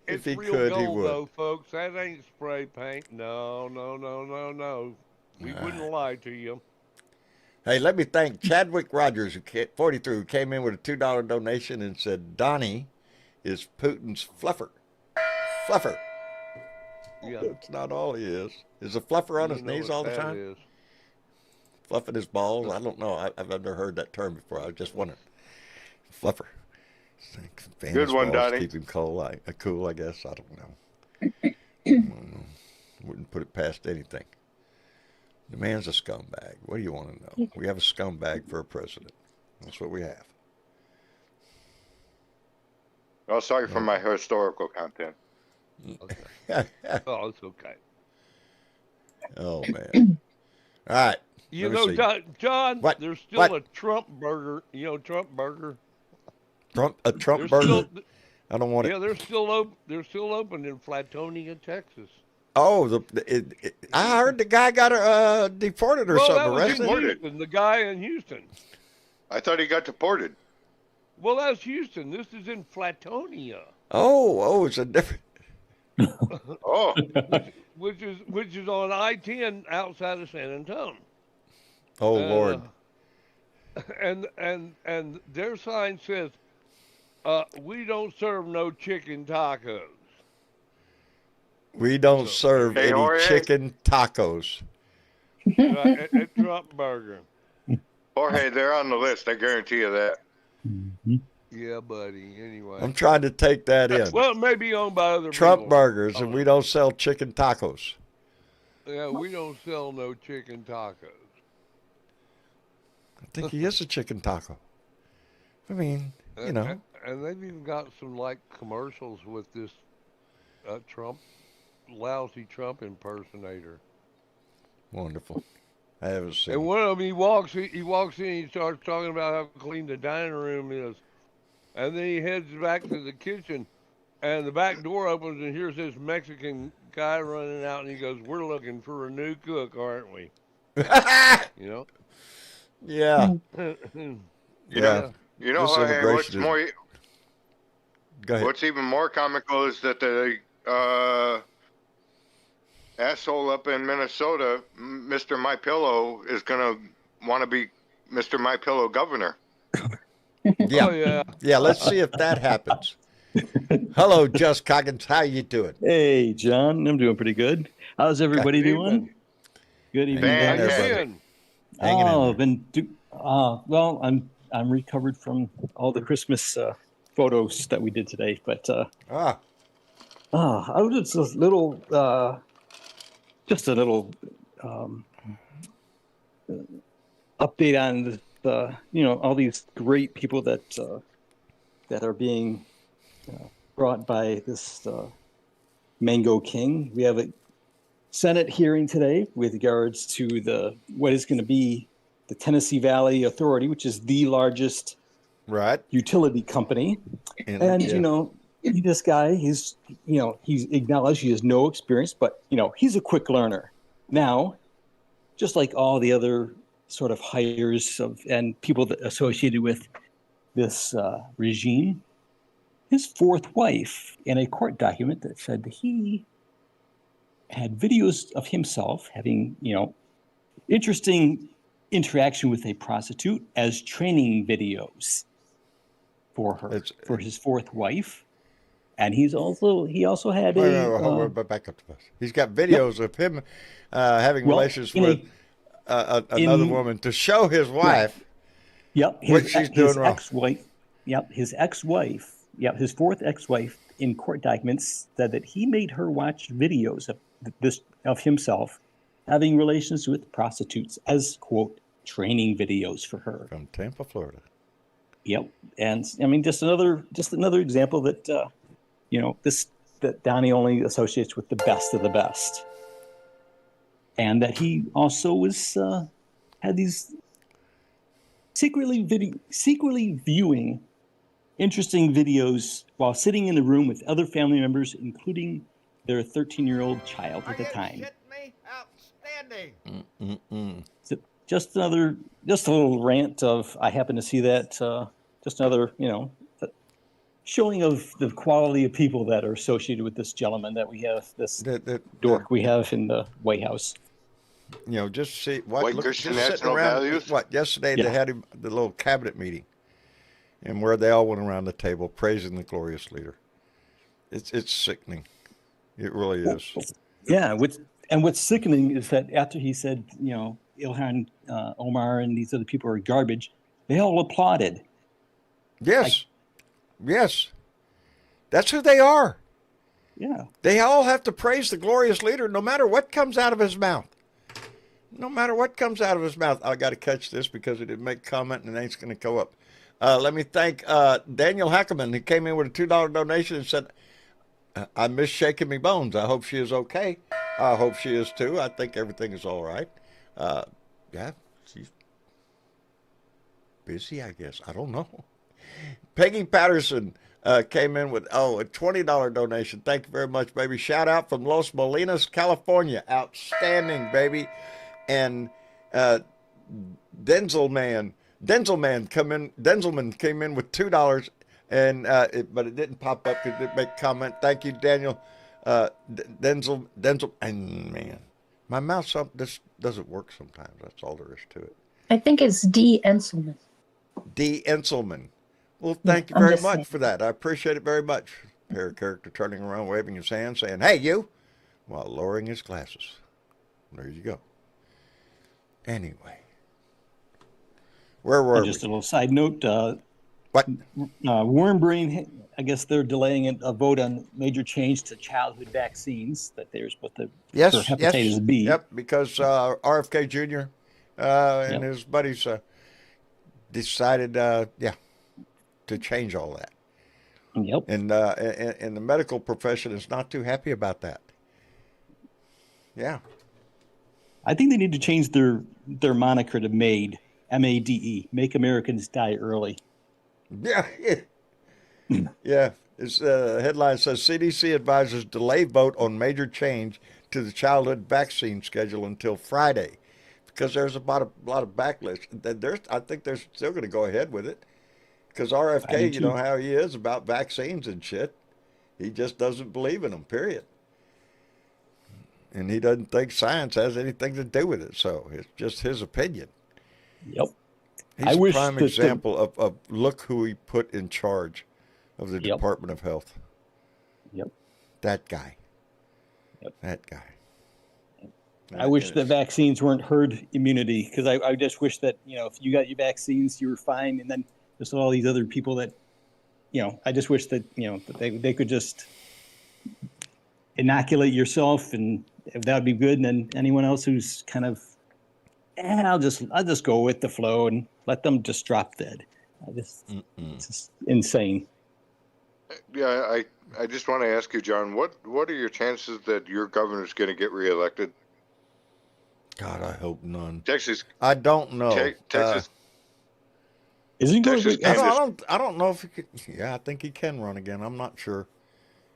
If It's he real could, he gold, would. though, folks. That ain't spray paint. No, no, no, no, no. We wouldn't lie to you. Hey, let me thank Chadwick Rogers, 43, who came in with a $2 donation and said Donnie is Putin's fluffer. Fluffer. Yeah. That's not all he is. Is a fluffer on You his know knees what all the that time? is. Fluffing his balls? I don't know. I've never heard that term before. I was just wondering. Fluffer. Fan Good his one, balls, Donnie. keep him cool, I guess. I don't know. Wouldn't put it past anything. The man's a scumbag. What do you want to know? We have a scumbag for a president. That's what we have. Oh, sorry for my historical content. Oh, it's okay. Oh, man. All right. You Let me know, see. John, What? there's still What? a Trump burger. You know, Trump burger. A Trump There's burger? still, I don't want yeah, it. they're still open in Flatonia, Texas. Oh, I heard the guy got deported or Well, something, that was in arrested. Deported. Houston. The guy in Houston. I thought he got deported. Well, that's Houston. This is in Flatonia, It's a different. Oh, which is on I-10 outside of San Antonio. Oh, Lord. And their sign says, "We don't serve no chicken tacos." We don't serve Hey, any Jorge. chicken tacos. At Trump Burger. Jorge, they're on the list. I guarantee you that. Yeah, buddy. Anyway. I'm trying to take that in. Well, it may be owned by other Trump people. burgers, and we don't sell chicken tacos. Yeah, we don't sell no chicken tacos. I think he is a chicken taco. I mean, you know. And they've even got some like commercials with this lousy Trump impersonator. Wonderful. I haven't seen And it. one of them, he walks in, he starts talking about how clean the dining room is. And then he heads back to the kitchen, and the back door opens, and here's this Mexican guy running out, and he goes, "We're looking for a new cook, aren't we?" You know? Yeah. You Yeah. know, you know, This Jorge, what's immigration is- more, Go ahead. what's even more comical is that the asshole up in Minnesota, Mr. My Pillow, is gonna want to be Mr. My Pillow governor. Yeah. Oh, yeah. Yeah, let's see if that happens. Hello, Just Coggins. How you doing? Hey, John. I'm doing pretty good. How's everybody Good doing? evening. Good evening. Hanging in How there, you buddy. been? Hanging in Oh, there. well, I'm recovered from all the Christmas photos that we did today, but Ah, I was just a little update on all these great people that are being brought by this Mango King. We have a Senate hearing today with regards to what is going to be the Tennessee Valley Authority, which is the largest right. utility company. And yeah. This guy, he's acknowledged he has no experience, but he's a quick learner. Now, just like all the other sort of hires and people that associated with this regime, his fourth wife, in a court document that said that he had videos of himself having interesting interaction with a prostitute as training videos for her, for his fourth wife. And he also had wait, back up to this. He's got videos of him having relations with another woman to show his wife what she's doing wrong. Ex-wife, his ex-wife, his fourth ex-wife in court documents said that he made her watch videos of himself having relations with prostitutes as, quote, training videos for her. From Tampa, Florida. Yep. And I mean, just another example that, that Donnie only associates with the best of the best. And that he also was, had these secretly viewing interesting videos while sitting in the room with other family members, including their 13-year-old child at the time. Me? Outstanding. So just a little rant of, I happen to see that, just another, showing of the quality of people that are associated with this gentleman that we have, this that dork we have in the White House. just see what White look, Christian just sitting national around. values? What yesterday they Yeah. had the little cabinet meeting, and where they all went around the table praising the glorious leader. It's sickening. It really is. Yeah, what's sickening is that after he said, Ilhan Omar and these other people are garbage, they all applauded. Yes, yes, that's who they are. Yeah. They all have to praise the glorious leader, no matter what comes out of his mouth. No matter what comes out of his mouth. I got to catch this because it didn't make a comment and it ain't going to go up. Let me thank Daniel Hackerman, who came in with a $2 donation and said, I miss shaking me bones. I hope she is okay. I hope she is too. I think everything is all right. Yeah, she's busy, I guess. I don't know. Peggy Patterson came in with, a $20 donation. Thank you very much, baby. Shout out from Los Molinas, California. Outstanding, baby. And Denzelman came in with $2, and but it didn't pop up because it didn't make a comment. Thank you, Daniel. Denzel, and man, my mouth this doesn't work sometimes. That's all there is to it. I think it's D. Enselman. D. Enselman. Well, thank you I'm very just much saying. for that. I appreciate it very much. Pair character turning around, waving his hand, saying, "Hey, you," while lowering his glasses. There you go. Anyway, where were Just we? a little side note. What? Warm Brain, I guess they're delaying a vote on major change to childhood vaccines that they're supposed to Yes, for hepatitis yes, B. yep. Because RFK Jr. And Yep. his buddies decided, to change all that. Yep. And the medical profession is not too happy about that. Yeah. I think they need to change their moniker to MADE, MADE, Make Americans Die Early. Yeah. Yeah. It's headline says CDC advises delay vote on major change to the childhood vaccine schedule until Friday, because there's a lot of backlash. I think they're still going to go ahead with it, because I RFK, do you know too. how he is about vaccines and shit. He just doesn't believe in them. Period. And he doesn't think science has anything to do with it. So it's just his opinion. Yep. He's I a wish prime that the- example of look who he put in charge of the Yep. Department of Health. Yep. That guy. Yep. That guy. I wish the vaccines weren't herd immunity, because I just wish that, if you got your vaccines, you were fine. And then there's all these other people that, I just wish that, that they could just inoculate yourself, and that would be good. And then anyone else who's kind of, I'll just go with the flow and let them just drop dead. It's just insane. Yeah, I just want to ask you, John, what are your chances that your governor's going to get reelected? God, I hope none. Texas, I don't know. Texas, Is he going Texas to? I don't know if he could. Yeah, I think he can run again. I'm not sure.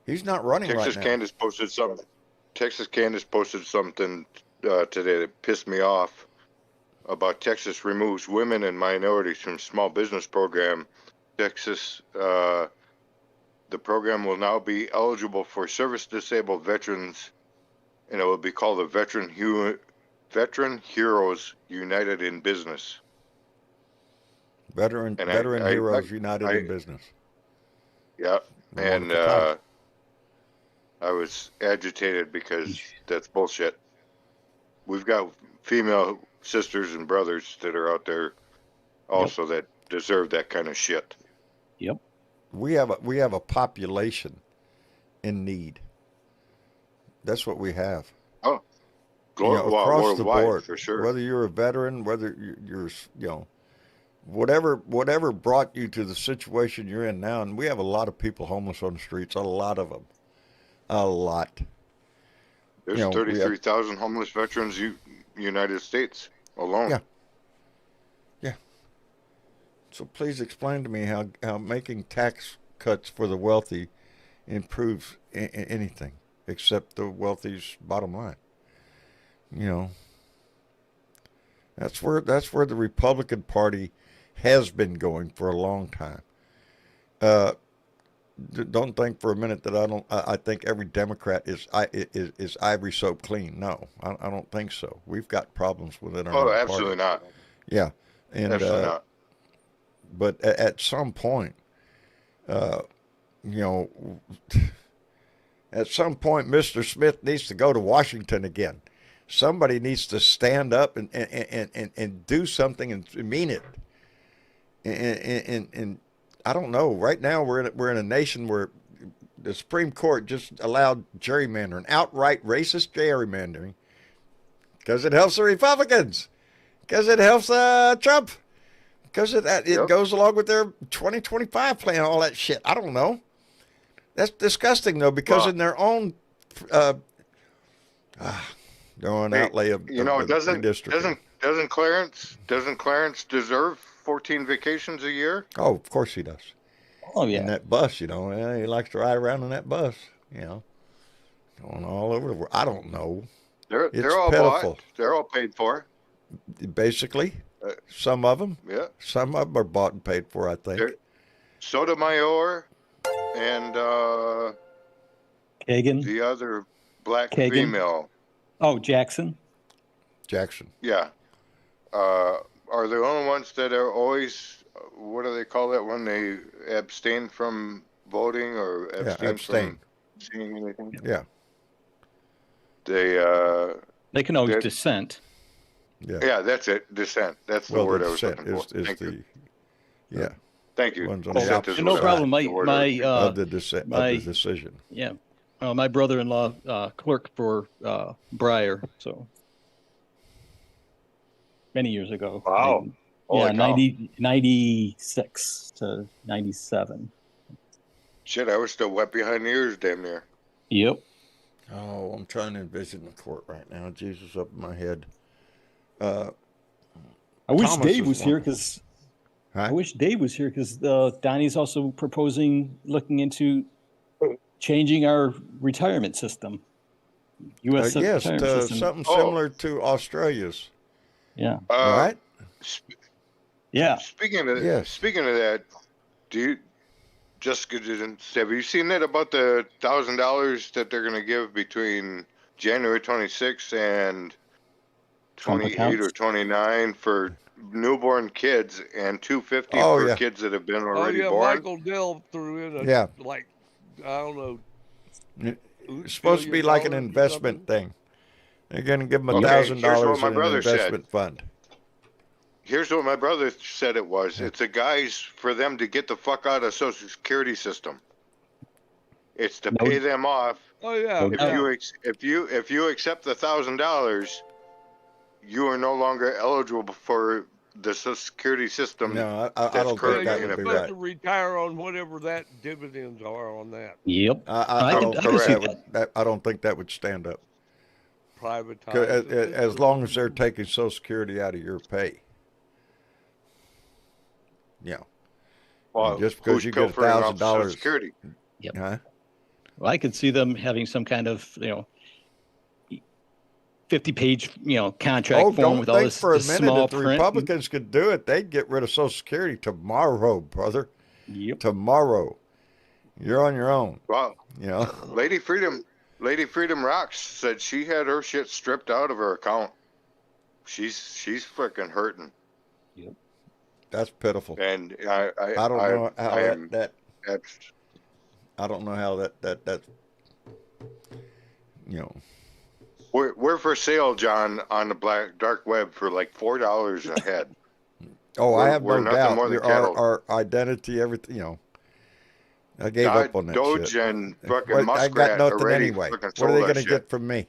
He's not running Texas right now. Candace posted something. Texas Candace posted something today that pissed me off about Texas removes women and minorities from small business program. Texas, the program will now be eligible for service-disabled veterans, and it will be called the Veteran Heroes United in Business. Veteran And Heroes United in Business. Yeah, and Wonderful title. I was agitated because that's bullshit. We've got female sisters and brothers that are out there also that deserve that kind of shit. Yep. We have a population in need. That's what we have. Oh, Across the worldwide, board, for sure. whether you're a veteran, whether you're whatever brought you to the situation you're in now, and we have a lot of people homeless on the streets, a lot of them, a lot. There's we have- 33,000 homeless veterans United States alone. Yeah. Yeah. So please explain to me how making tax cuts for the wealthy improves anything except the wealthy's bottom line. That's where the Republican Party has been going for a long time. don't think for a minute that I don't. I think every Democrat is ivory soap clean. No, I don't think so. We've got problems within our Oh, own absolutely party. not. Yeah, and Absolutely not. but at some point, you know, at some point, Mr. Smith needs to go to Washington again. Somebody needs to stand up and do something and mean it. And I don't know. Right now, we're in a nation where the Supreme Court just allowed gerrymandering, outright racist gerrymandering, because it helps the Republicans, because it helps Trump, because it Yep. goes along with their 2025 plan, all that shit. I don't know. That's disgusting, though, because Well, in their own their own hey, outlay of redistricting. doesn't Clarence deserve 14 vacations a year? Oh, of course he does. Oh In yeah. that bus, yeah, he likes to ride around in that bus, going all over the world. I don't know. It's They're all pitiful. bought. They're all paid for. Basically, Uh, some of them Yeah. are bought and paid for, I think. They're- Sotomayor and Kagan. the other black Kagan. female. Oh, Jackson. Jackson. Yeah. Are the only ones that are always, what do they call that when they abstain from voting or abstain abstain. from seeing anything? Yeah. They can always That- dissent. Yeah, that's it. Dissent. That's the Well, word the I was dissent looking for. is Thank the you. yeah Thank you. ones on the Dissent is opposite No what I- problem. the word I was of the dissent of my- the decision. Yeah. My brother-in-law clerked for Breyer, so many years ago. Wow. Holy Yeah, cow. 96 to 97. Shit, I was still wet behind the ears damn near. Yep. Oh, I'm trying to envision the court right now. Jesus up in my head. I wish Thomas Dave is was here one. because Huh? I wish Dave was here because Donnie's also proposing looking into changing our retirement system. U.S. Yes, retirement to system. something Oh. similar to Australia's. Yeah. All right. Yeah. Speaking of Yes. speaking of that, Jessica didn't. Have you seen that about the $1,000 that they're going to give between January 26th and Trump 28 accounts? or 29 for newborn kids and $250 Oh, for yeah. kids that have been Oh already yeah, born? Michael Dell threw in Yeah. like I don't know. It's supposed to be like an investment thing. They're going to give them Okay, $1,000 here's what my in an brother said. investment fund. Here's what my brother said it was. It's a guise for them to get the fuck out of Social Security system. It's to No- pay them off. Oh yeah, If If you accept the $1,000, you are no longer eligible for the Social Security system. No, I That's don't think correct. that you're would be supposed right. to retire on whatever that dividends are on that Yep. I can- don't I think can see I don't think that would stand up. 'Cause privatized. as long as they're taking Social Security out of your pay. Yeah. Well, Just because who's you get pilfering off Social $1,000. Security? Huh? Well, I could see them having some kind of 50-page contract Oh, form don't with all think this, for a this minute small if the print. Republicans could do it, they'd get rid of Social Security tomorrow, brother. Yep. Tomorrow. You're on your own. Well, You know. Lady Freedom Rocks said she had her shit stripped out of her account. She's freaking hurting, That's pitiful. and I don't know how I am that abs- I don't know how that We're for sale, John, on the dark web for like $4 a head. Oh, I have we're no nothing doubt. more than Our identity, everything, I gave up on that Doge shit. and fucking I Muskrat got nothing already anyway. fucking What are they sold going that to shit. get from me?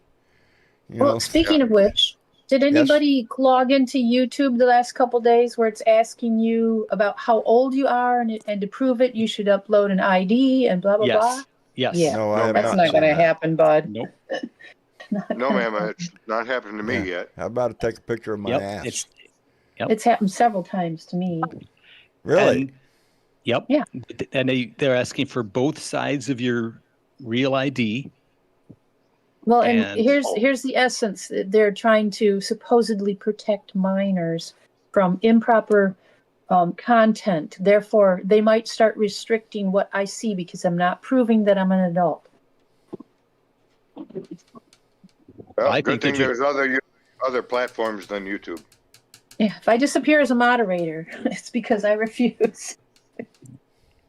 Well, speaking of which, did anybody log into YouTube the last couple days where it's asking you about how old you are and to prove it you should upload an ID and blah blah blah? Yes. Yes. Yeah. No, I have That's not not seen going to that. happen, bud. Nope. No, ma'am, it's not happened to me Yeah. yet. How about to take a picture of my Yep. ass? It's happened several times to me. Really? And, yep. Yeah. And they're asking for both sides of your real ID. Well, and And- here's the essence. They're trying to supposedly protect minors from improper content. Therefore, they might start restricting what I see because I'm not proving that I'm an adult. Well, I good think thing that there's other platforms than YouTube. Yeah, if I disappear as a moderator, it's because I refuse.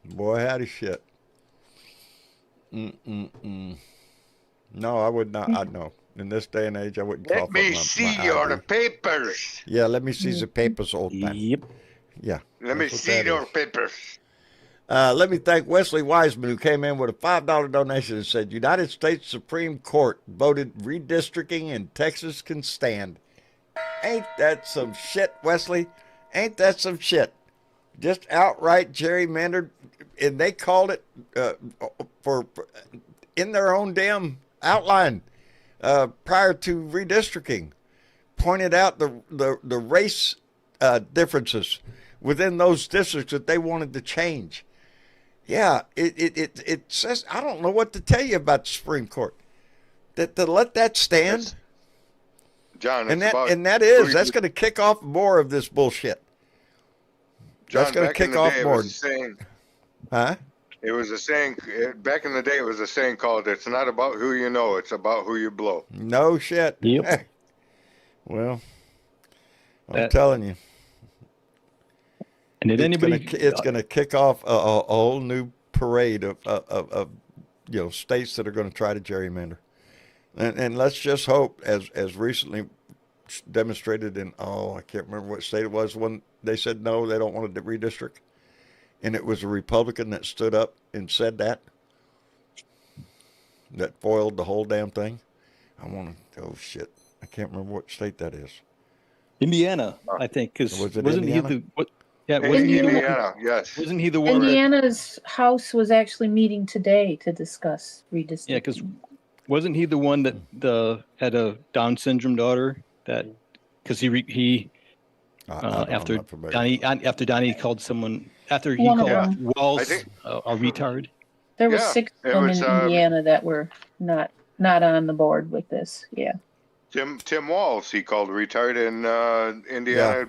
Boy, howdy shit. No, I would not. I know. In this day and age, I wouldn't Let cough me up see my your ID. papers. Yeah, let me see the papers, old man. Yep. Yeah. Let me that's what see that your is. papers. Let me thank Wesley Wiseman, who came in with a $5 donation and said, United States Supreme Court voted redistricting in Texas can stand. Ain't that some shit, Wesley? Ain't that some shit? Just outright gerrymandered, and they called it for in their own damn outline prior to redistricting. Pointed out the race differences within those districts that they wanted to change. Yeah, it says, I don't know what to tell you about the Supreme Court. That to let that stand, John, and it's about that's going to kick off more of this bullshit. John, That's going to back in kick the off day, more. it was a saying. Huh? It was a saying. Back in the day, it was a saying called, "It's not about who you know; it's about who you blow." No shit. Yep. Well, I'm telling you, And did anybody? it's gonna kick off a whole new parade of states that are going to try to gerrymander, and let's just hope, as recently demonstrated in I can't remember what state it was when they said no, they don't want to redistrict, and it was a Republican that stood up and said that foiled the whole damn thing. I can't remember what state that is. Indiana, I think, because Was it wasn't Indiana? he the what? Yeah, In wasn't he the one? Indiana, yes. Wasn't he the one that? Indiana's House was actually meeting today to discuss redistricting. Yeah, because wasn't he the one that had a Down syndrome daughter that because he after Donnie called someone after he One of called them. Walls I think- a retard. There was Yeah, 6 it of them was, in Indiana that were not on the board with this. Yeah. Tim Walz, he called retard in Indiana,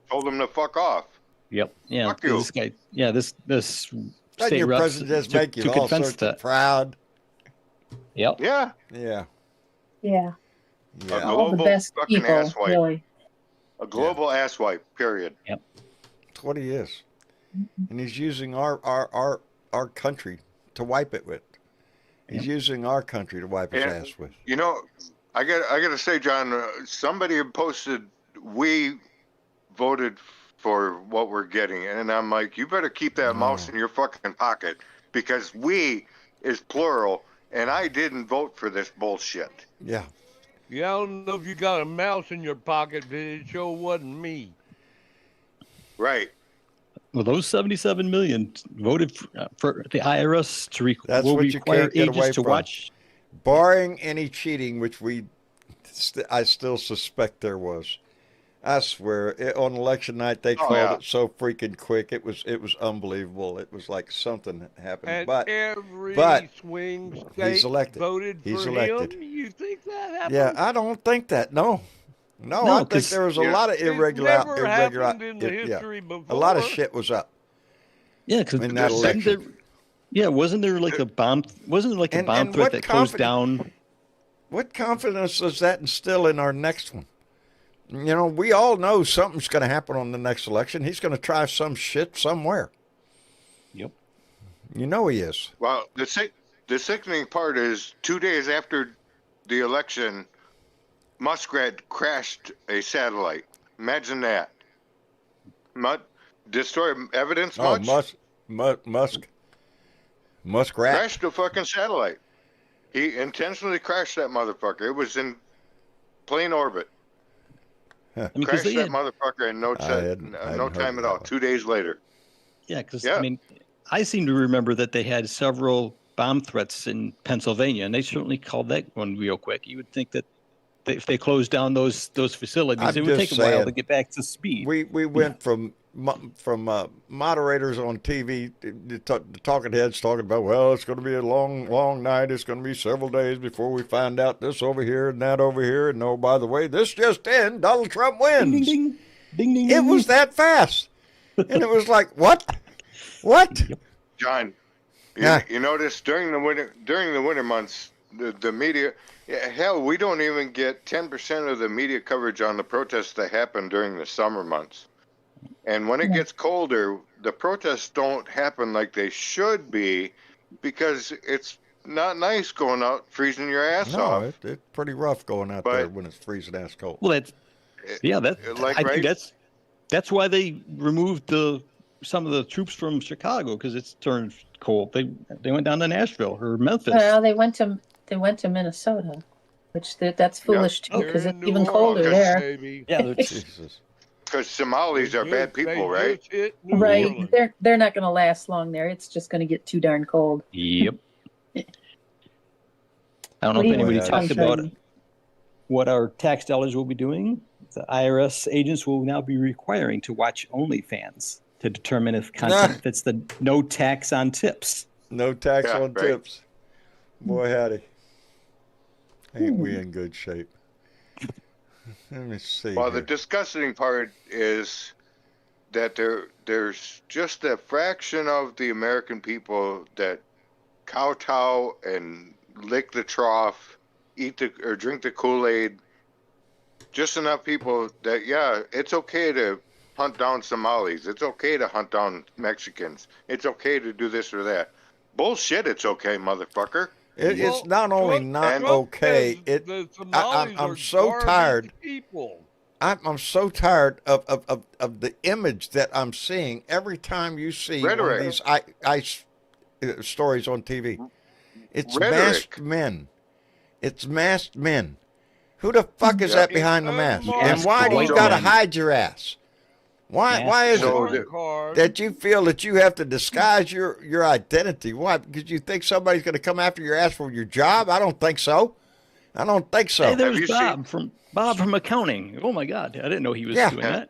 told him to fuck off. Yep. Yeah. Fuck you. This guy. Yeah. This Doesn't state your reps president just took- make you took all offense sorts to of that. proud? Yep. Yeah, Yeah. Yeah. Yeah. All the global best fucking people, asswipe. really. a global asswipe. Period. That's what he is. And he's using our country to wipe it with. He's using our country to wipe his And- ass with. You know, I got to say, John, somebody had posted, we voted for what we're getting. And I'm like, you better keep that mouse in your fucking pocket because we is plural and I didn't vote for this bullshit. Yeah. Yeah, I don't know if you got a mouse in your pocket, but it sure wasn't me. Right. Well, those 77 million voted for the IRS to That's will what you require can't get away agents to from. watch. Barring any cheating, which I still suspect there was. I swear, on election night they called it so freaking quick. It was unbelievable. It was like something happened. And But every he's swing state elected. voted He's for elected. him. You think that happened? yeah, I don't think that. No, No, I think 'cause- there was a Yeah. lot of It's irregular. never happened in the history before. A lot of shit was up Yeah, because in that election. wasn't there like a bomb? Wasn't there like a And- bomb and threat what that closed confidence- down? What confidence does that instill in our next one? You know, we all know something's going to happen on the next election. He's going to try some shit somewhere. Yep. You know he is. Well, the sickening part is 2 days after the election, Muskrat crashed a satellite. Imagine that. Destroy evidence Oh, much? Muskrat. Crashed a fucking satellite. He intentionally crashed that motherfucker. It was in plain orbit. I mean, Crashed because that motherfucker in no hadn't time heard at all. that one. 2 days later. yeah, because Yeah. I mean, I seem to remember that they had several bomb threats in Pennsylvania, and they certainly called that one real quick. You would think that if they closed down those facilities, I'm it would just take a while to saying, get back to speed. We went from moderators on TV, the talking heads talking about, well, it's going to be a long night. It's going to be several days before we find out this over here and that over here. And oh, by the way, this just in, Donald Trump wins. Ding, ding, ding, ding, ding, It ding. was that fast. And it was like, what? What? John, Yeah. you notice during the winter months, the media, hell, we don't even get 10% of the media coverage on the protests that happen during the summer months. And when it gets colder, the protests don't happen like they should be because it's not nice going out freezing your ass No, off. it's pretty rough going out there But- when it's freezing ass cold. Well, that's Like, I right? think that's why they removed some of the troops from Chicago because it's turned cold. They went down to Nashville or Memphis. Well, they went to Minnesota, which that's foolish too, They're because in it's New even colder Orleans, there. baby. Yeah, it's, Jesus. Because Somalis are bad They people, right? just hit New Right. Orleans. They're not going to last long there. It's just going to get too darn cold. yep. I don't know What if do you anybody want, talked about Shaggy? what our tax dollars will be doing. The IRS agents will now be requiring to watch OnlyFans to determine if content fits the no tax on tips. No tax Yeah, on right. tips. Boy, howdy. Ain't we in good shape? Let me see. Well, here. the disgusting part is that there's just a fraction of the American people that kowtow and lick the trough, or drink the Kool-Aid. Just enough people that, yeah, it's okay to hunt down Somalis. It's okay to hunt down Mexicans. It's okay to do this or that. Bullshit, it's okay, motherfucker. It's Well, not only Trump- not and- okay. says It. the I'm Somalis are so garbage tired. People. I'm so tired of the image that I'm seeing every time you see one of Rhetoric. these ice stories on TV. It's Rhetoric. masked men. It's masked men. Who the fuck is Yeah. that behind the mask? And Masked why do you white got to men. hide your ass? Why Masked is So it the- Card. that you feel that you have to disguise your identity? Why? Because you think somebody's going to come after your ass for your job? I don't think so. I don't think so. Hey, Have there's you Bob from accounting. Oh my God, I didn't know he was Yeah. doing that.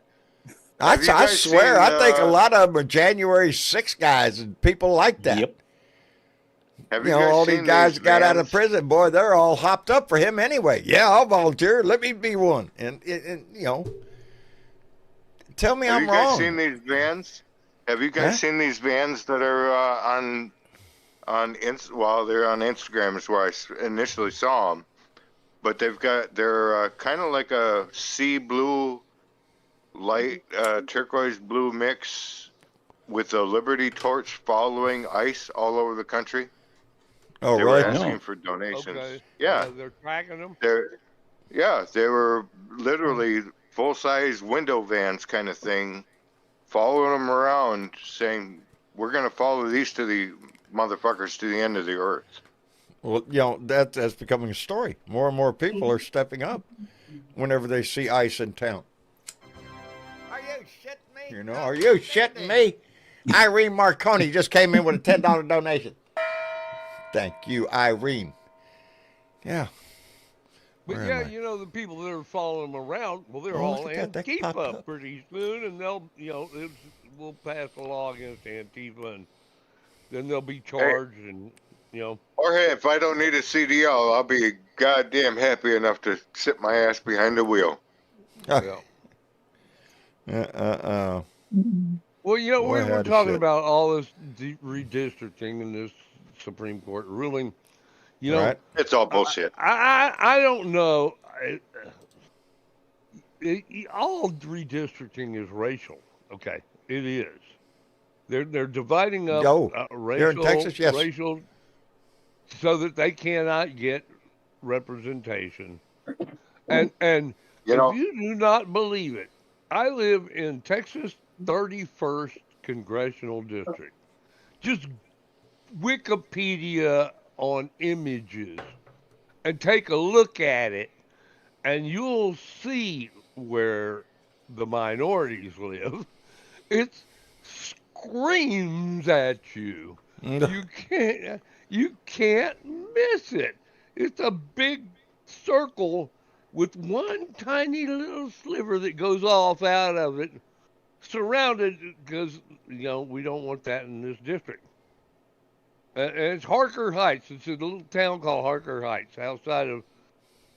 Have you I guys swear, seen, I think a uh, lot of them are January 6 guys and people like that. Yep. Have You know, guys all these seen guys that got out of vans? prison, boy, they're all hopped up for him anyway. Yeah, I'll volunteer. Let me be one. And you know, tell me Have I'm you guys wrong. seen these vans? Have you guys Huh? seen these vans that are they're on Instagram is where I initially saw them, but they're kind of like a sea blue, light turquoise blue mix with a Liberty torch following ice all over the country. Oh, They were really? asking No. for donations. Okay. Yeah, They're tracking them. they were literally full-size window vans kind of thing, following them around, saying, "We're gonna follow these to the motherfuckers to the end of the earth." Well, you know, that's becoming a story. More and more people are stepping up whenever they see ice in town. Are you shitting me? You know, are you shitting me? Irene Marconi just came in with a $10 donation. Thank you, Irene. Yeah. But Where yeah, am I? you know, the people that are following them around, well, they're Oh, all look at that. That Antifa popped up. pretty soon, and they'll, you know, we'll pass a law against Antifa, and then they'll be charged, and, you know. Or hey, if I don't need a CDL, I'll be goddamn happy enough to sit my ass behind the wheel. Yeah. Well, you know, Boy, we were howdy talking shit. about all this redistricting and this Supreme Court ruling. You know, Right? It's all bullshit. I don't know. All redistricting is racial. Okay, it is. They're dividing up Yo, racial, here in Texas, yes. racial, so that they cannot get representation. And You know, if you do not believe it, I live in Texas 31st Congressional District. Just Wikipedia on images and take a look at it, and you'll see where the minorities live. It screams at you. You can't miss it. It's a big circle with one tiny little sliver that goes off out of it, surrounded, because, you know, we don't want that in this district. And it's Harker Heights. It's a little town called Harker Heights, outside of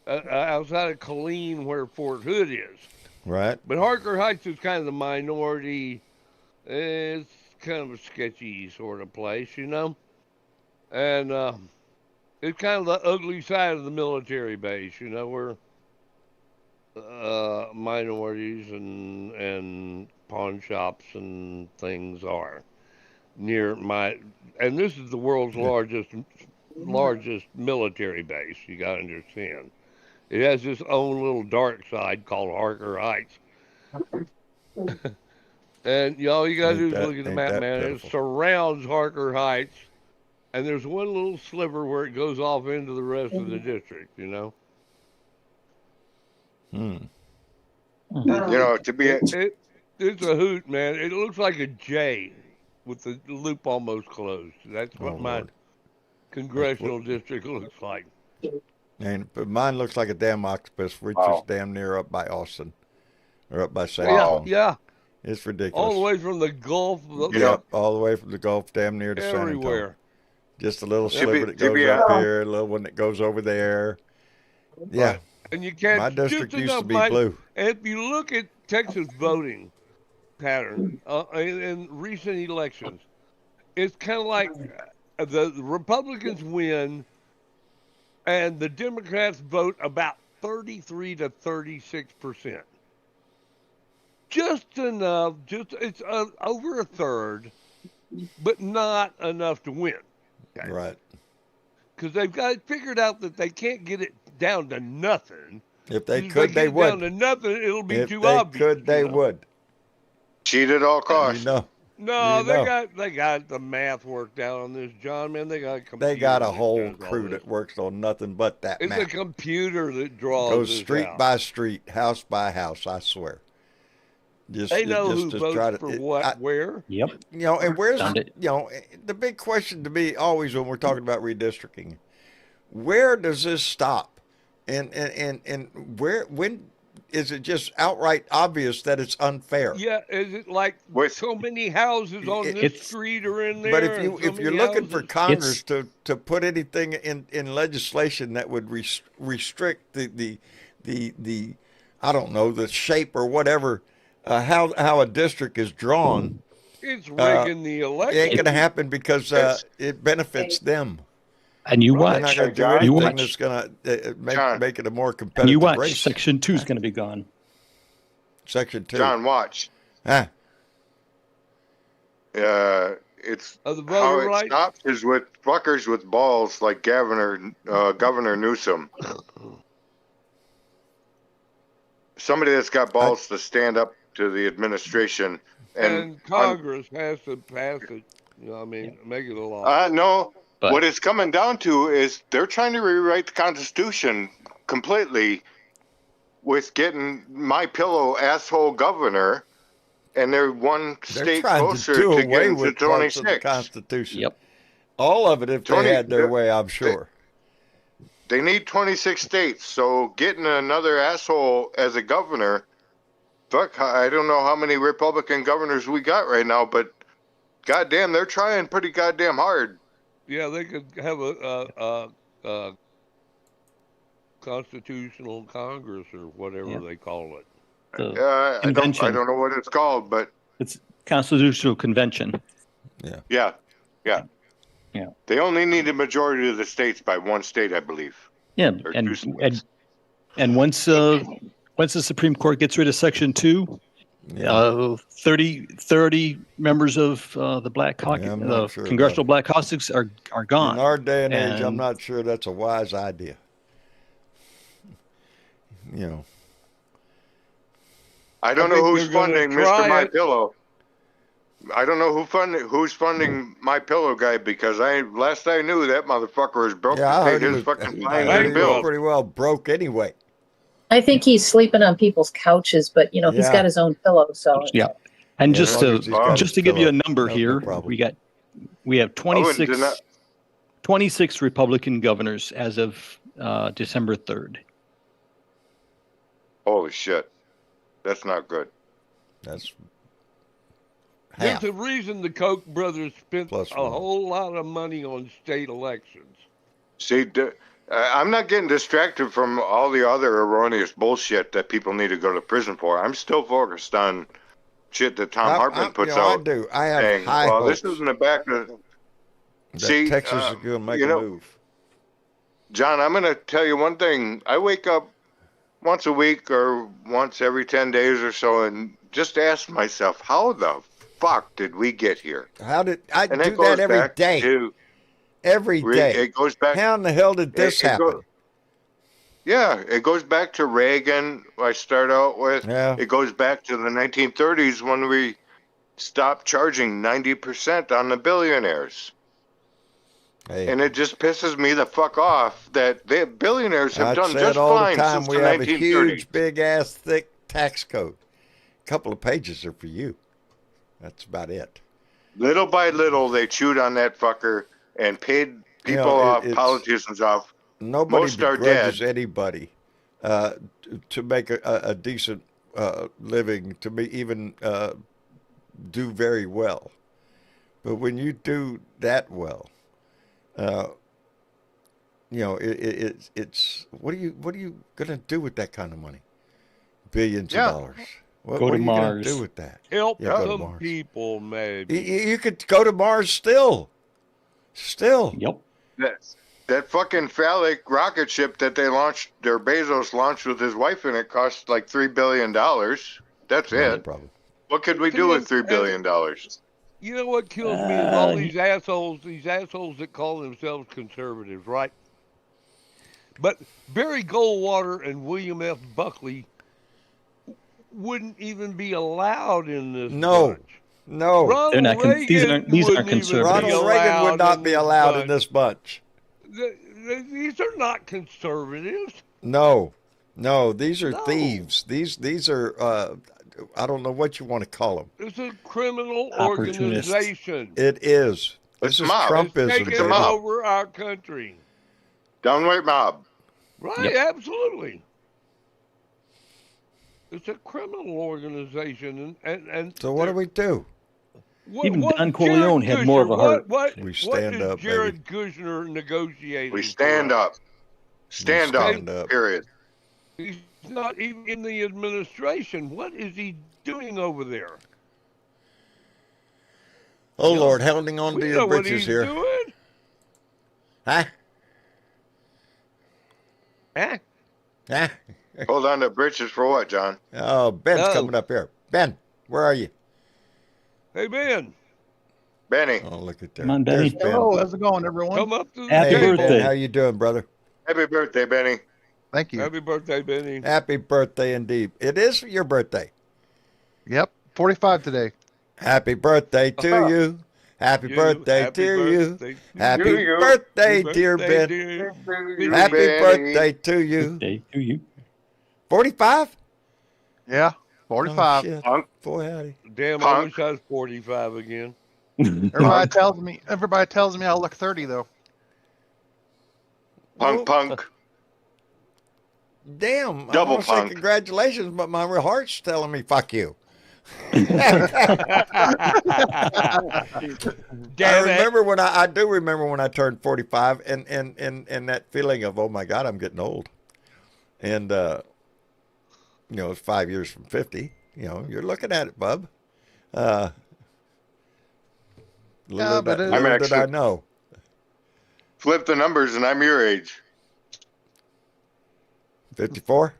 Killeen, where Fort Hood is. Right? But Harker Heights is kind of the minority It's kind of a sketchy sort of place, you know? And it's kind of the ugly side of the military base, you know, where minorities and pawn shops and things are near my. And this is the world's largest military base. You got to understand. It has its own little dark side called Harker Heights. And all you gotta do is look at the Ain't map, that man. It pitiful? surrounds Harker Heights, and there's one little sliver where it goes off into the rest of the district. You know, Hmm. You know, to be it's a hoot, man. It looks like a J with the loop almost closed. That's Oh what my Lord. congressional district looks like. But mine looks like a damn octopus, which is Wow. damn near up by Austin or up by San Yeah, Wow. Antonio. yeah, It's all ridiculous. the way from the Gulf, You know, Yep, all the way from the Gulf, damn near to San Antonio. everywhere. Just a little to sliver be that to goes be up here, a little one that goes over there. Yeah, And you my catch district just used to enough be light. blue. And if you look at Texas voting pattern in recent elections, it's kind of like the Republicans win and the Democrats vote about 33 to 36%. Just enough, just it's over a third, but not enough to win. Okay. Right. Because they've got it figured out that they can't get it down to nothing. If they 'Cause if could, get they it down would. to nothing, it'll be If too they obvious. could, they you know? would. cheat at all You costs. know, No, you know. they got the math worked out on this, John. Man, they got a computer They got a that whole does all crew this. that works on nothing but that It's a map. computer that draws Goes this street out. by street, house by house. I swear. They know who Just try votes to. for what, where. Yep. You know, and where's Found it. the big question to me always when we're talking about redistricting, where does this stop, and where when is it just outright obvious that it's unfair? Yeah, is it like With so many houses on this It's street are in there? But and so if you're many looking for houses- Congress It's- to put anything in legislation that would restrict the I don't know, the shape or whatever, how a district is drawn, it's rigging the it ain't election. going to happen because It's- it benefits them. and you They're not watch. going to do John, you anything watch. that's going to John. make it a more And you competitive watch. race. Section 2 is going to be gone. Section 2. John, watch. Huh. It's Of the how voter it rights. stops is with fuckers with balls like Governor Newsom. Somebody that's got balls to stand up to the administration And Congress has to pass it. You know, what I mean, make it a law. no. But- What it's coming down to is they're trying to rewrite the Constitution completely with getting my pillow asshole governor, and they're one They're state trying closer to do to away getting to with parts of the 26. Constitution. Yep. All of it if Tony, they had their the- way, I'm sure. They need 26 states, so getting another asshole as a governor, fuck, I don't know how many Republican governors we got right now, but goddamn, they're trying pretty goddamn hard. Yeah, they could have a constitutional Congress or whatever Yeah. they call it. The I convention. don't know what it's called, but It's Constitutional Convention. yeah. Yeah. They only need a majority of the states by one state, I believe. Yeah, Or and two states. and once the Supreme Court gets rid of Section 2, Yeah. 30 members of the Black Caucus, Yeah, I'm the not sure Congressional Black Caucus are In gone. our day and age, I'm And- not sure that's a wise idea. You know, I don't I know think who's they're gonna funding try Mr. My it. Pillow. I don't know who's funding My Pillow guy because last I knew that motherfucker was broke yeah, I to pay heard he his was, fucking I fines heard and he was bills. pretty well broke anyway. I think he's sleeping on people's couches, but he's Yeah. got his own pillow, so Yeah. And Yeah, just as long to as he's got just his to give you a pillow, number no here, problem. we have I wouldn't deny- 26 Republican governors as of December 3rd. Holy shit. That's not good. That's There's half. a reason the Koch brothers spent Plus a one. whole lot of money on state elections. See, I'm not getting distracted from all the other erroneous bullshit that people need to go to prison for. I'm still focused on shit that Tom Hartman puts I out. do. I have Saying, high well, hopes this isn't the back of. that See, Texas is going to make you a know, move. John, I'm going to tell you one thing. I wake up once a week or once every 10 days or so and just ask myself, how the fuck did we get here? How did I And do it that goes every back day? to, Every day. it goes back, How in the hell did this happen? it goes back to Reagan. I start out with, Yeah. it goes back to the 1930s when we stopped charging 90% on the billionaires. Hey, And it just pisses me the fuck off that the billionaires have I done say it just all the fine time. since We the have a 1930s. huge, big ass, thick tax code. A couple of pages are for you. That's about it. Little by little, they chewed on that fucker and paid people off, politicians off. Nobody Most are begrudges dead. anybody to make a decent living, to be even do very well. But when you do that well, it's what are you gonna do with that kind of money? Billions of dollars. What Go are to you gonna Mars. do with that? Help Yeah, go to some Mars. people, maybe. You could go to Mars still. Yep. That fucking phallic rocket ship that they launched, or Bezos launched with his wife in it, cost like $3 billion. That's No it. problem. What could we See, do with $3 billion? You know what kills me is all these assholes that call themselves conservatives, right? But Barry Goldwater and William F. Buckley wouldn't even be allowed in this bunch. No. Ronald They're not Reagan these aren't wouldn't even conservatives. be Ronald Reagan would allowed not in be this allowed in bunch. this bunch. These are not conservatives. No. These are No. thieves. These are I don't know what you want to call them. It's a criminal Opportunists. organization. It is. It's This is mob. It's Trumpism, taken baby. mob. over our country. Downright mob. Right, absolutely. It's a criminal organization, and So what do we do? Even Don Corleone had more of a heart. We stand is up, Jared Kushner negotiating? We stand up. Stand up. stand up. Period. He's not even in the administration. What is he doing over there? Oh Lord, holding on We to know your what britches he's here. doing. Huh? Huh? Huh? Hold on to britches for what, John? Oh, Ben's Oh. coming up here. Ben, where are you? Hey, Ben, Benny. Oh, look at there. Come on, Benny. There's Ben. Hello, how's it going, everyone? come up to the Happy Hey, table. birthday. Ben, how you doing, brother? Happy birthday, Benny. Thank you. Happy birthday, Benny. Happy birthday indeed. It is your birthday. Yep, 45 today. Happy birthday to you. Happy birthday Happy to you. birthday to Happy you. birthday, Happy dear birthday, Ben. dear- Happy Benny. birthday to you. Birthday to you. 45? Yeah, Oh, 45. shit. Punk. Boy, howdy. Damn, I Punk. wish I was 45 again. Everybody tells me I look 30 though. Punk, punk. Damn. I Double want to say punk. congratulations, but my heart's telling me fuck you. Damn I it. remember when I do remember when I turned 45 and that feeling of, oh my God, I'm getting old. And, it's 5 years from 50. You're looking at it, bub. Little but did it- I know. Flip the numbers and I'm your age. 54?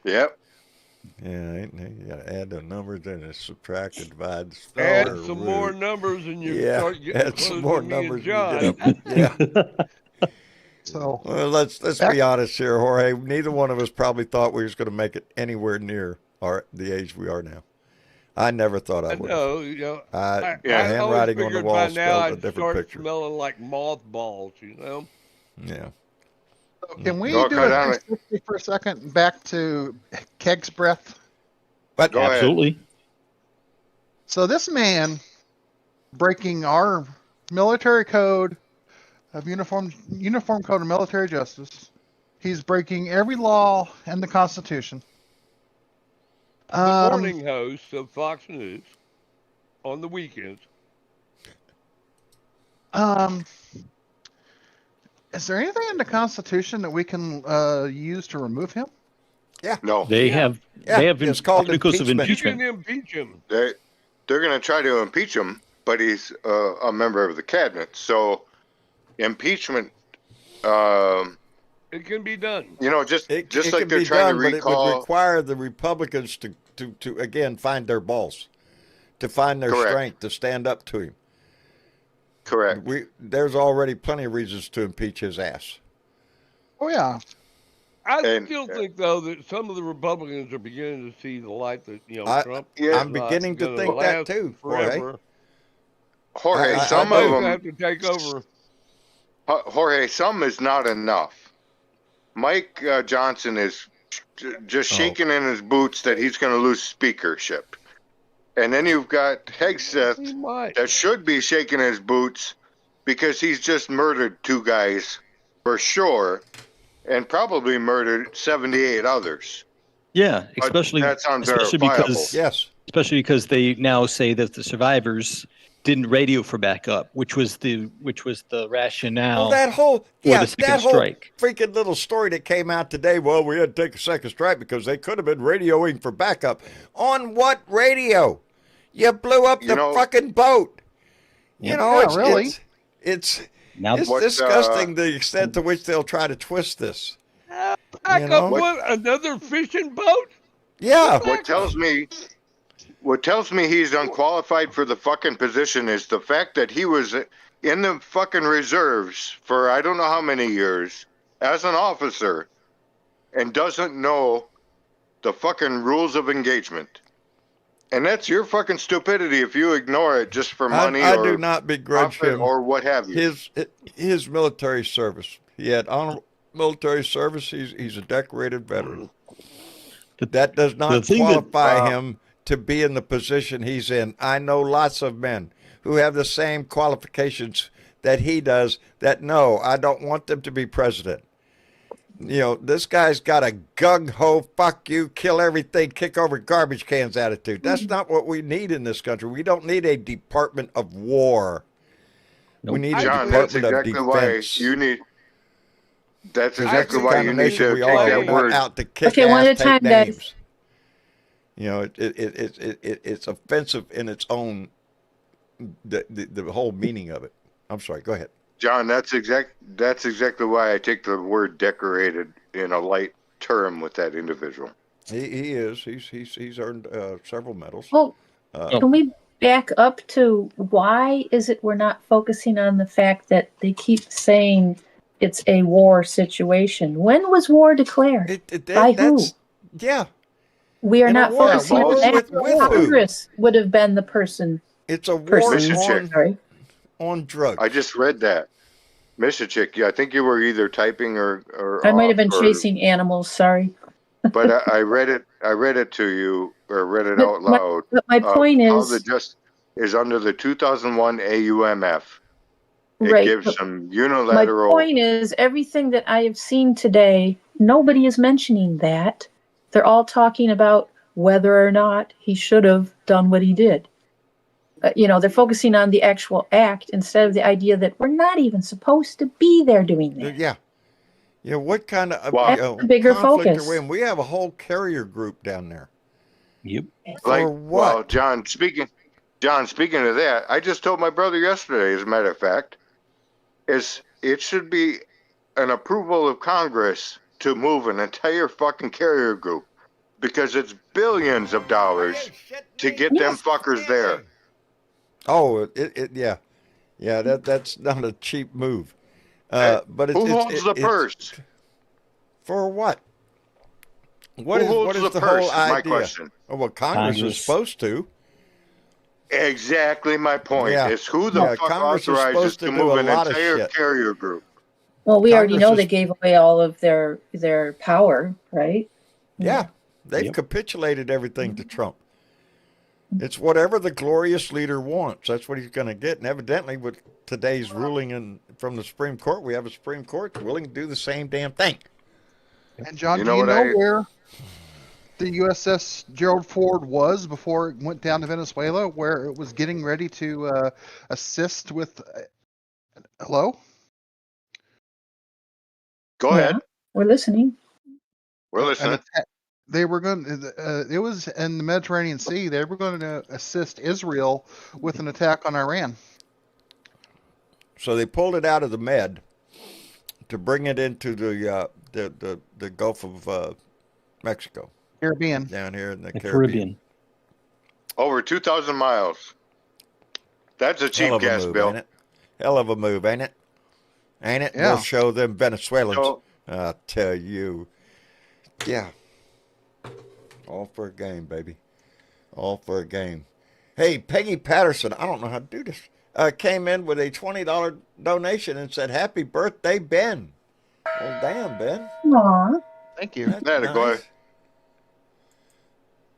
Yep. Yeah, you got to add the numbers and subtract and divide. Add square some root. more numbers and you Yeah, start getting add close some more to me and numbers. John. Yeah. So Well, let's be honest here, Jorge. Neither one of us probably thought we was going to make it anywhere near the age we are now. I never thought I I would. know, Yeah. The I always handwriting on the figured wall by now spelled a I'd different start picture. smelling like mothballs, Yeah. can we Go do cut a on it. 360 for a second back to Keg's breath? But Go ahead. Absolutely. So this man breaking our military code of uniform code of military justice. He's breaking every law and the Constitution. The morning host of Fox News on the weekends. Is there anything in the Constitution that we can use to remove him? Yeah. No, They Yeah. have Yeah, they have it's called articles of impeachment. You impeachment. can impeach him. they're going to try to impeach him, but he's a member of the cabinet. So impeachment, um, It can be done. just It like can they're be trying to done, but it would recall. require the Republicans to again find their balls, to find their Correct. strength to stand up to him. Correct. There's already plenty of reasons to impeach his ass. Oh yeah. I And, still think, though, that some of the Republicans are beginning to see the light that Trump Yeah. I'm is not beginning to gonna think that last too, Jorge. forever. Jorge, I some do. of Somebody's them, gonna have to take over. Jorge, some is not enough. Mike Johnson is just shaking in his boots that he's going to lose speakership. And then you've got He Hegseth might. that should be shaking his boots because he's just murdered 2 guys for sure and probably murdered 78 others. Yeah, But especially that's unverifiable. Yes. especially because they now say that the survivors didn't radio for backup, which was the rationale Well, that whole for yeah, the second that whole strike. freaking little story that came out today. Well, we had to take a second strike because they could have been radioing for backup. On what radio? You blew up the fucking boat. You know, Yeah, really. it's Now it's What, disgusting the extent to which they'll try to twist this. Back know? up what? Another fishing boat? Yeah. What tells me he's unqualified for the fucking position is the fact that he was in the fucking reserves for I don't know how many years as an officer and doesn't know the fucking rules of engagement. And that's your fucking stupidity if you ignore it just for money I or do not begrudge profit him or what have you. his military service. He had honorable military service. He's a decorated veteran. That does not qualify him to be in the position he's in. I know lots of men who have the same qualifications that he does that no, I don't want them to be president. This guy's got a gung-ho, fuck you, kill everything, kick over garbage cans attitude. That's not what we need in this country. We don't need a Department of War. We need a John, that's Department exactly of why Defense. you need. That's That's exactly the why kind you of need nation to we take are. that We're not word. out to kick Okay, one ass, at a take time, guys. names. It's offensive in its own the whole meaning of it. I'm sorry. Go ahead. John, that's exactly why I take the word decorated in a light term with that individual. He is. He's earned several medals. Well, can we back up to why is it we're not focusing on the fact that they keep saying it's a war situation? When was war declared? By who? Yeah. We are And a not war focusing well, on that. with who? Congress would have been the person. It's a war Sorry. on drugs. I just read that. Mr. Chick, yeah, I think you were either typing or I might have been off, chasing animals. Sorry. But I read it to you or read it out loud. But my point how is, the just is under the 2001 AUMF. It right, gives but some my unilateral. point is, everything that I have seen today, nobody is mentioning that. They're all talking about whether or not he should have done what he did. They're focusing on the actual act instead of the idea that we're not even supposed to be there doing that. Yeah. What kind of That's the bigger conflict focus. are we in? We have a whole carrier group down there. Yep. For what? Well, John, speaking of that, I just told my brother yesterday, as a matter of fact, it should be an approval of Congress to move an entire fucking carrier group because it's billions of dollars to get them fuckers there. Oh, yeah. That's not a cheap move. But who holds the purse? For what? Who holds the the purse? whole idea? My question. Oh, well, Congress is supposed to. Exactly my point. Yeah. Is who the fuck Congress is authorizes supposed to to do move a an lot of entire shit. carrier group? Well, we already Congress know is- they gave away all of their power, right? Yeah, they've capitulated everything to Trump. It's whatever the glorious leader wants. That's what he's going to get. And evidently, with today's ruling from the Supreme Court, we have a Supreme Court that's willing to do the same damn thing. And John, You do know you what know where the USS Gerald Ford was before it went down to Venezuela, where it was getting ready to assist with? Hello? Go ahead. We're listening. We're listening. they were going. It was in the Mediterranean Sea. They were going to assist Israel with an attack on Iran. So they pulled it out of the Med to bring it into the Gulf of Mexico, Caribbean. down here in the The Caribbean. Caribbean. Over 2,000 miles. That's a cheap Hell of a gas move, bill. ain't it? Hell of a move, ain't it? Ain't it? Yeah. We'll show them Venezuelans. So, I'll tell you. Yeah. All for a game, baby. All for a game. Hey, Peggy Patterson, I don't know how to do this, came in with a $20 donation and said, "Happy birthday, Ben." Well, damn, Ben. Aw, Thank you. That's That'd go nice.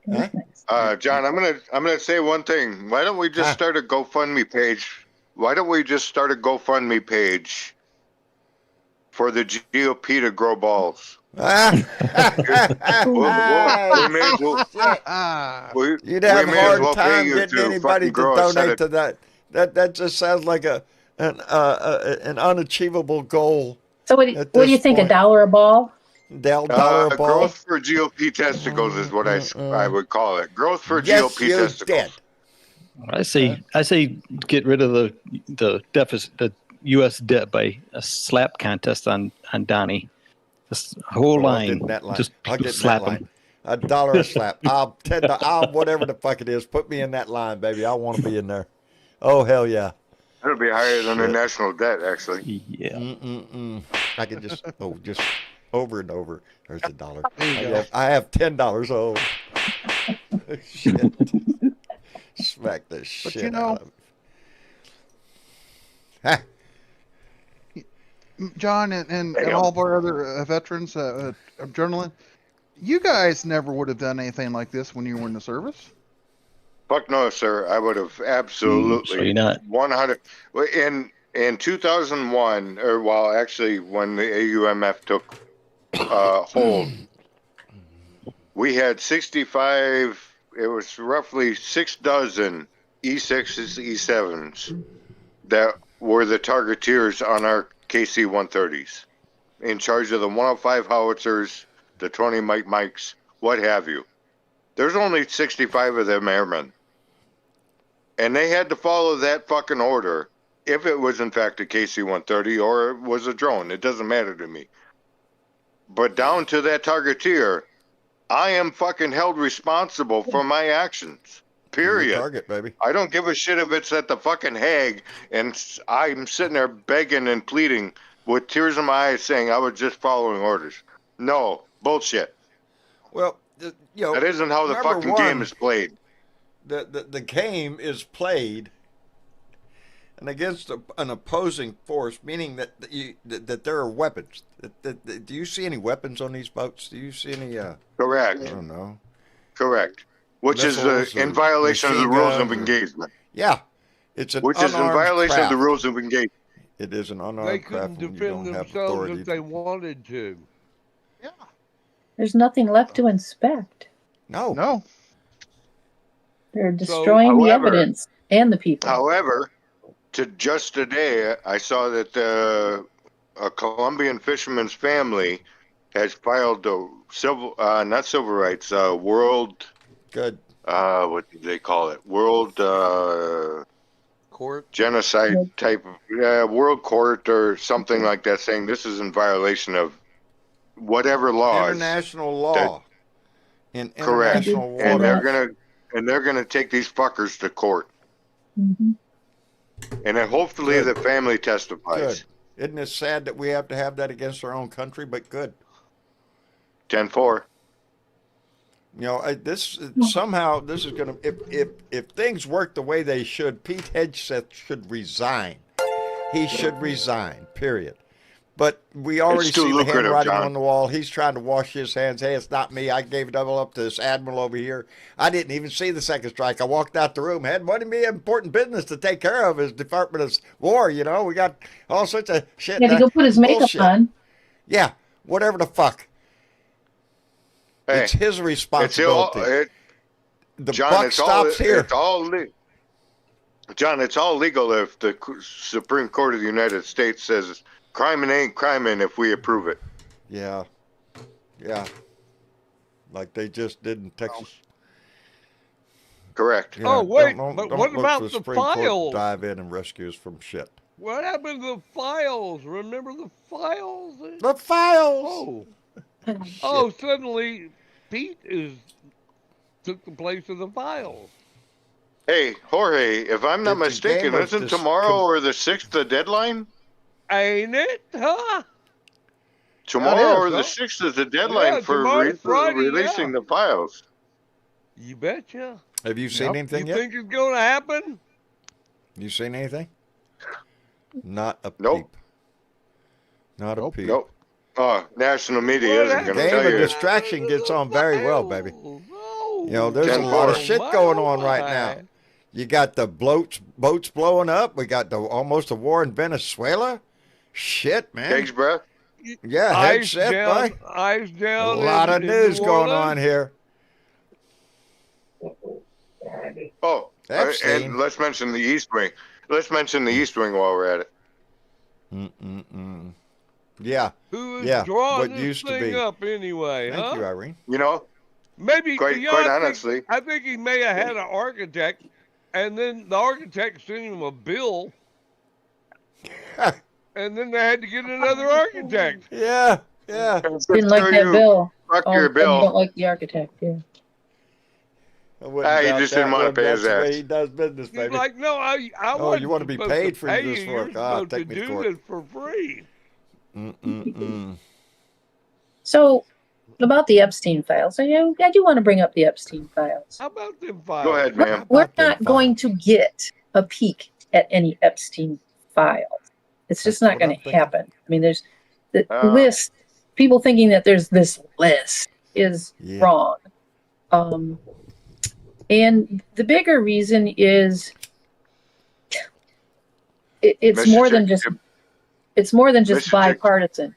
that's nice. John, I'm gonna say one thing. Why don't we just Huh? start a GoFundMe page? Why don't we just start a GoFundMe page for the GOP to grow balls? We may as well, we, You'd we have a may as hard well pay time you getting to anybody fucking to grow a set donate of to that. That just sounds like an unachievable goal. So what At do you this think? point. $1 a ball? Dollar a ball. growth for GOP testicles is what I would call it. Growth for Yes, GOP you testicles. did. I say get rid of the deficit, the U.S. debt by a slap contest on Donnie. This whole Oh, I'll get line, in that line. just I'll get in slap that him. line. $1 a slap. I'll whatever the fuck it is. Put me in that line, baby. I want to be in there. Oh hell yeah. It'll be higher than the Shit. national debt, actually. Yeah. I can just just over and over. There's a dollar. There you go. I have $10. Oh shit. Smack the shit you know- out of it. Ha. John and all of our other veterans, adrenaline, you guys never would have done anything like this when you were in the service. Fuck no, sir. I would have So absolutely you're not. 100. In 2001, or well, actually, when the AUMF took hold, we had 65. It was roughly 6 dozen E6s, E7s that were the targeteers on our KC-130s, in charge of the 105 howitzers, the 20 Mikes, what have you. There's only 65 of them airmen. And they had to follow that fucking order if it was in fact a KC-130 or it was a drone. It doesn't matter to me. But down to that targeteer, I am fucking held responsible for my actions. Period. Target, baby. I don't give a shit if it's at the fucking Hague and I'm sitting there begging and pleading with tears in my eyes saying I was just following orders. No, bullshit. Well, you know, That isn't how the number fucking one, game is played. The game is played and against an opposing force, meaning that there are weapons. Do you see any weapons on these boats? Do you see any? Correct. I don't know. Correct. Which is Missiles in or violation of the machine rules of guns or- engagement. Yeah, it's an Which is in unarmed violation of the craft. rules of engagement. It is an They unarmed couldn't craft, and you defend don't have themselves authority. if they wanted to. Yeah. There's nothing left to inspect. No. No. They're destroying the however- evidence and the people. However, just today, I saw that a Colombian fisherman's family has filed a not civil rights, world, Good. what do they call it? World Court. genocide type of, world court or something like that, saying this is in violation of whatever laws. International law. In Correct. international water. And they're gonna take these fuckers to court. hmm And then hopefully Good. the family testifies. Good. Isn't it sad that we have to have that against our own country? But good. 10-4. You know, somehow this is going to, if things work the way they should, Pete Hegseth should resign. He should resign, period. But we already It's too see the lucrative, handwriting John. on the wall. He's trying to wash his hands. Hey, it's not me. I gave it all up to this admiral over here. I didn't even see the second strike. I walked out the room. Had one of me important business to take care of his Department of War. You know, we got all sorts of shit. He had to go put his makeup Bullshit. on. Yeah, whatever the fuck. Hey, It's his responsibility. The John, buck stops here. John, it's all legal if the Supreme Court of the United States says crime ain't crime if we approve it. Yeah. Yeah. like they just did in Texas. Correct. Yeah, Oh, wait, don't but look what for about the the Supreme Court to files? dive in and rescue us from shit. What happened to the files? Remember the files? The files. Oh, oh! Suddenly, Pete took the place of the files. Hey, Jorge, if I'm not It's a game mistaken, of isn't tomorrow or the 6th the deadline? Ain't it? Huh? Tomorrow is, or the huh? 6th is the deadline Yeah, for tomorrow's Friday. releasing Yeah, the files. you betcha. Have you seen Yep. anything You yet? think it's gonna happen? You seen anything? Not a Nope. peep. Not a Nope. peep. Nope. National media What isn't The going to happened tell game of you. distraction gets on very well, baby. Oh, You know, there's a lot of 10-4. shit going on right now. You got the boats blowing up. We got almost a war in Venezuela. Shit, man. Pig's breath? Yeah, Eyes headset, down, boy. eyes A down. lot of in news New going Orleans. on here. Oh, Epstein. and let's mention the East Wing. Let's mention the East Wing while we're at it. Mm-mm-mm. Yeah, Who is yeah. drawing What this used to thing be. up anyway? Thank huh? you, Irene. You know, Maybe quite you know, honestly. I think he may have had an architect, and then the architect sent him a bill, and then they had to get another architect. Yeah, yeah. Didn't like that bill. Fuck All your of a sudden bill. don't like the architect. Yeah. I wouldn't He doubt just didn't that want to one. pay That's his the way ass. he does business, He's baby. like, no, I Oh, wasn't you want to be supposed paid for pay this you. work. You're Ah, supposed to take me to do court. this for free. Mm-mm-mm. So about the Epstein files, I do want to bring up the Epstein files. How about them files? Go ahead, ma'am. We're about them not going files? to get a peek at any Epstein files. It's just That's not what going I'm to thinking. happen. I mean, there's the Ah. list. People thinking that there's this list is Yeah. wrong. And the bigger reason is it's Mr. more than Chick- just it's more than just Mr. Chick- bipartisan.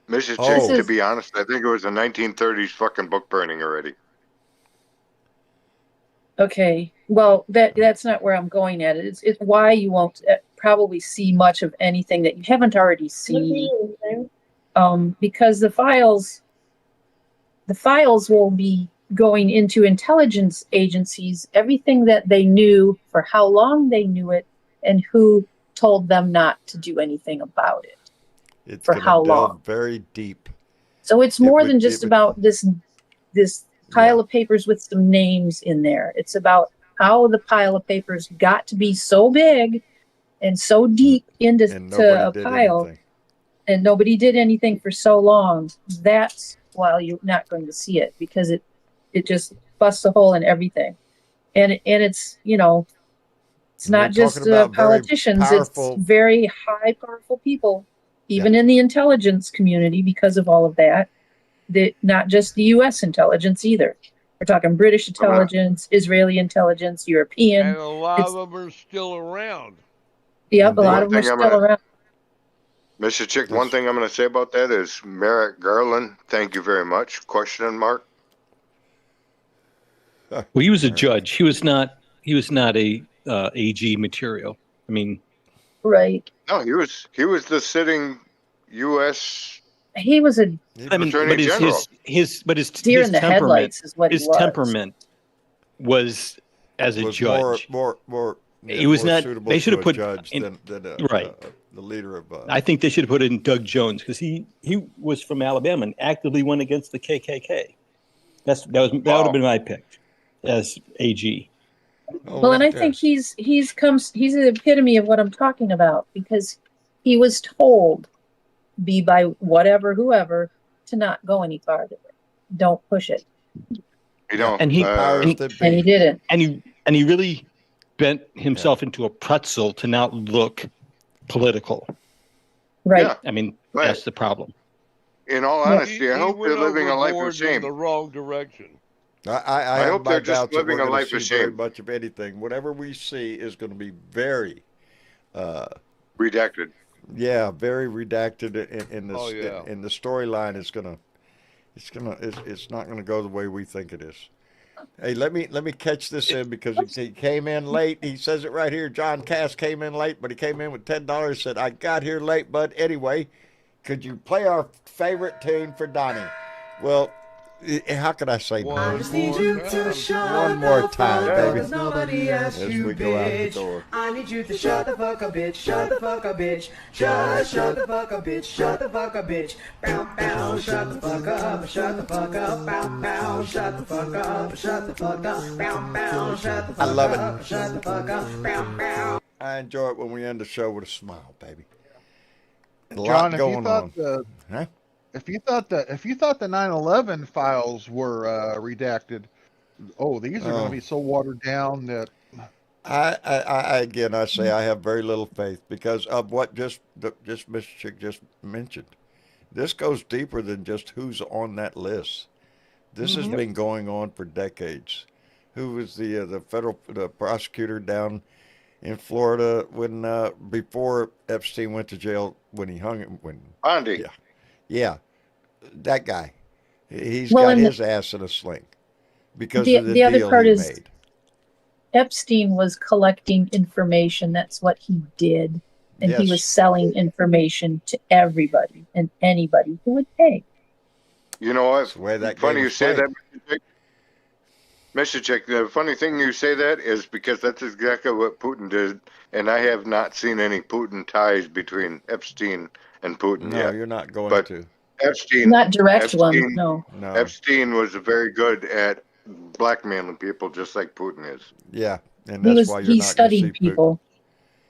Mrs. Oh. Chick, to This be honest, I think it was a 1930s fucking book burning already. Okay, well that's not where I'm going at. It's why you won't probably see much of anything that you haven't already seen. Because the files will be going into intelligence agencies, everything that they knew, for how long they knew it, and who told them not to do anything about it. It's For gonna how delve long? very deep. So it's It more would- than it just would- about this pile of papers with some names in there. It's about how the pile of papers got to be so big and so deep into And a nobody did pile, anything. and nobody did anything for so long. That's why you're not going to see it, because it just busts a hole in everything. And it's, it's We're not just talking about very politicians, powerful- it's very high powerful people, even in the intelligence community, because of all of that. Not just the U.S. intelligence either. We're talking British intelligence, Israeli intelligence, European. And a lot of them are still around. Yep, a lot One of them are thing I'm still gonna- around. Mr. Chick, one thing I'm going to say about that is Merrick Garland, thank you very much. Question mark. Well, he was a judge. He was not a AG material. I mean, Right. No, he was the sitting U.S. He was a I mean, Attorney but General. his deer his in the temperament, headlights is what he his was. temperament was as a was judge. more. He was more not- suitable they should to have a put judge in- than right. The leader of. I think they should have put in Doug Jones, because he was from Alabama and actively went against the KKK. That would have been my pick as AG. Well, and I think he's the epitome of what I'm talking about, because he was told by whoever to not go any farther. Don't push it. You know, And he- powers and- that And he be. didn't. And he really bent himself into a pretzel to not look political. Right. Yeah. I mean, Right. that's the problem. in all honesty, I hope they're went living a life of overboard in shame. the wrong direction. I I have hope my they're just doubts that living we're a gonna life of see very shame. much of anything. Whatever we see is going to be very, Redacted. very redacted. In the Oh, yeah. in the storyline is it's not gonna go the way we think it is. Hey, let me catch this in, because he came in late. He says it right here. John Cass came in late, but he came in with $10. Said, "I got here late, but anyway, could you play our favorite tune for Donnie?" Well, How could I say I no? just need you to shut One more the time, fuck up, baby. 'cause nobody asked As you, we go out the bitch. door. I need you to shut the fuck up, bitch. Shut the fuck up, bitch. Shut the fuck up, bitch. Shut the fuck up, bitch. Bow, bow, shut the fuck up. Shut the fuck up. Bow, bow, shut the fuck up. Shut the fuck up. Bow, bow, shut the fuck up. I love it. Shut the fuck up. Bow, bow. I enjoy it when we end the show with a smile, baby. A lot John, if you going thought on. the Huh? if you thought the 9/11 files were redacted, these are going Oh. to be so watered down that Again, I say I have very little faith because of what just Mr. Chick just mentioned. This goes deeper than just who's on that list. This has been going on for decades. Who was the federal prosecutor down in Florida when before Epstein went to jail when he hung him when Bondi. yeah, that guy. He's Well, got and his ass in a sling because the of the the other deal part he is made. Epstein was collecting information. That's what he did. And he was Yes. selling information to everybody and anybody who would pay. You know what? That's the way that Funny game you is say played. that, Mr. Chick. Mr. Chick, the funny thing you say that is because that's exactly what Putin did, and I have not seen any Putin ties between Epstein and Putin No, yet. you're not going But to. Epstein, Not direct one, Epstein, no. No. Epstein was very good at blackmailing people, just like Putin is. Yeah, and that's why you're He not going to see studied people.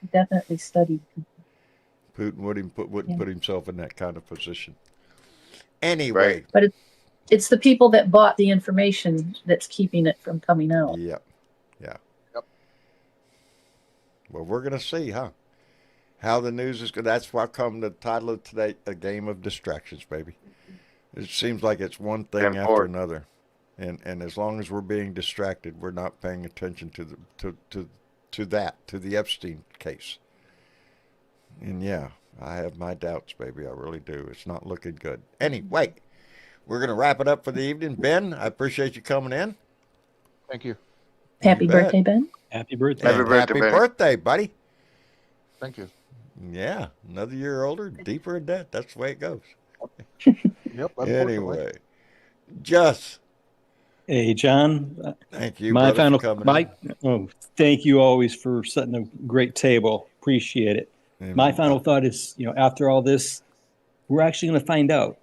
He definitely studied people. Putin wouldn't Yeah. put himself in that kind of position. Anyway, Right. But it's the people that bought the information that's keeping it from coming out. yeah. Well, we're going to see, huh? How the news is going. That's why come the title of today, A Game of Distractions, baby. It seems like it's one thing And after forward. another, and as long as we're being distracted, we're not paying attention to the Epstein case. And yeah, I have my doubts, baby. I really do. It's not looking good. Anyway, we're going to wrap it up for the evening. Ben, I appreciate you coming in. thank you. Happy You bet. birthday, Ben. Happy birthday. Happy And birthday, happy Benny. birthday, buddy. Thank you. Yeah, another year older, deeper in debt. That's the way it goes. Yep. Unfortunately. Anyway, Just, Hey, John. thank you, My brother, final, for coming my, oh, thank you always for setting a great table. Appreciate it. in. My final thought is, after all this, we're actually going to find out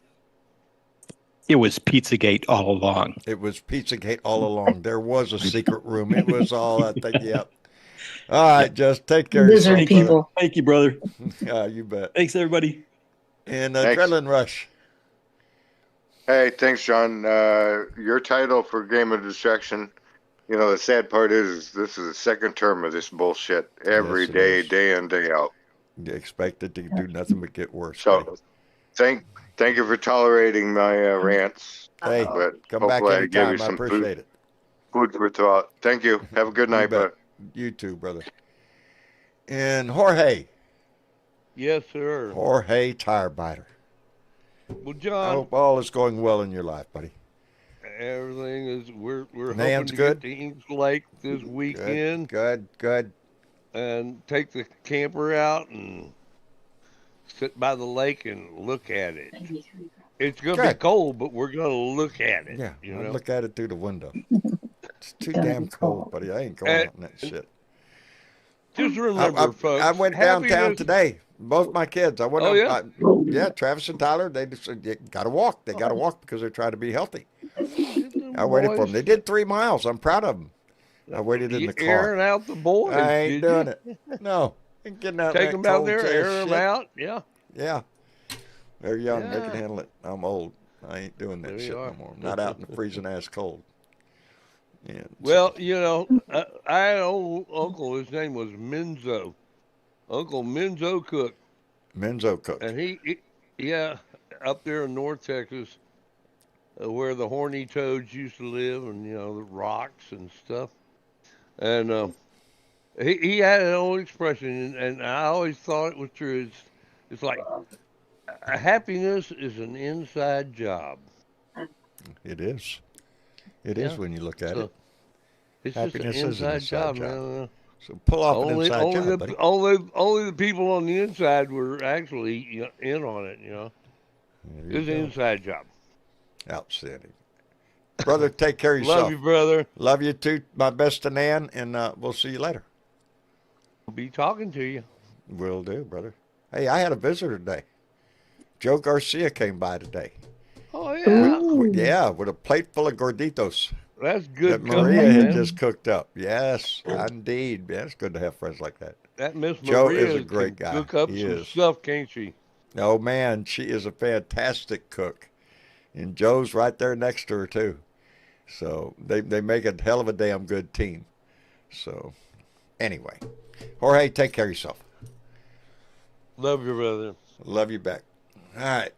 it was Pizzagate all along. It was Pizzagate all along. There was a secret room. It was all that thing. Yep. All right, just take care of Lizard yourself, people. Thank you, brother. brother. Yeah, you bet. Thanks, everybody. And Thanks. Adrenaline Rush. Hey, thanks, John. Your title for Game of Distraction. You know, the sad part is this is the second term of this bullshit every Yes, it day, is. day in, day out. You expect it to do nothing but get worse. So, buddy. thank you for tolerating my rants. Hey, But come back hopefully I gave you anytime. I some appreciate it. food for thought. Thank you. Have a good You night, bet. bud. You too, brother. And Jorge. Yes, sir. Jorge Tire Biter. Well, I John, hope all is going well in your life, buddy. everything is we're hoping Nan's to good? get to Inks Lake this weekend Good. and take the camper out and sit by the lake and look at it. It's gonna be Good. cold, but we're gonna look at it. Yeah, you I know. look at it through the window. It's too Gonna damn be cold, cold. buddy. I ain't going And- out in that shit. Just remember, folks. I went downtown happiness- today. Both my kids. I went. Oh, up, yeah? yeah. Travis and Tyler. They just said, you gotta walk. They gotta walk because they're trying to be healthy. Get them I waited for them. boys- They did 3 miles. I'm proud of them. I waited in You the car. airing out the boys. I ain't did doing you? it. No, ain't getting out. Take in them that out cold there, ass air them shit. out. Yeah. Yeah, they're young. They can Yeah. handle it. I'm old. I ain't doing that There you shit no are. more. I'm not out in the freezing ass cold. Yeah. Well, I had an old uncle. His name was Menzo. Uncle Menzo Cook. Menzo Cook. And yeah, up there in North Texas, where the horny toads used to live, and the rocks and stuff. And he had an old expression, and I always thought it was true. It's like happiness is an inside job. It is. It is Yeah. when you look at So, it. It's Happiness just an is an inside job, inside man. So pull off an Only, inside only job, the buddy. only the people on the inside were actually in on it. There It's you an go. inside job. Outstanding. Brother, take care of yourself. Love you, brother. Love you too. My best to Nan, and we'll see you later. I'll be talking to you. Will do, brother. Hey, I had a visitor today. Joe Garcia came by today. Oh, yeah. Yeah, with a plate full of gorditos That's that good Maria company, had man. just cooked up. Yes, indeed. Man, it's good to have friends like that. That Miss Joe Maria is a great can guy. cook up He some is. stuff, can't she? Oh, man, she is a fantastic cook. And Joe's right there next to her, too. So they make a hell of a damn good team. So, anyway. Jorge, take care of yourself. Love you, brother. Love you back. All right.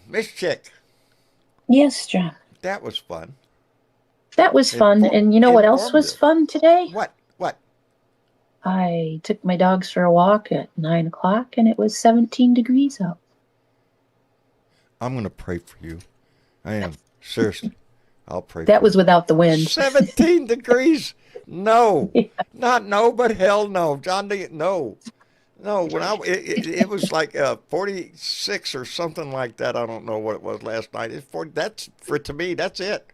Miss Chick, Yes, John. that was fun. That was fun. And you know what else was fun today? What? I took my dogs for a walk at 9 o'clock and it was 17 degrees out. I'm going to pray for you. I am. Seriously. I'll pray for That was you. without the wind. 17 degrees? No. Yeah. Not no, but hell no. John, no. No, when it was like 46 or something like that. I don't know what it was last night. It's 40. To me, that's it.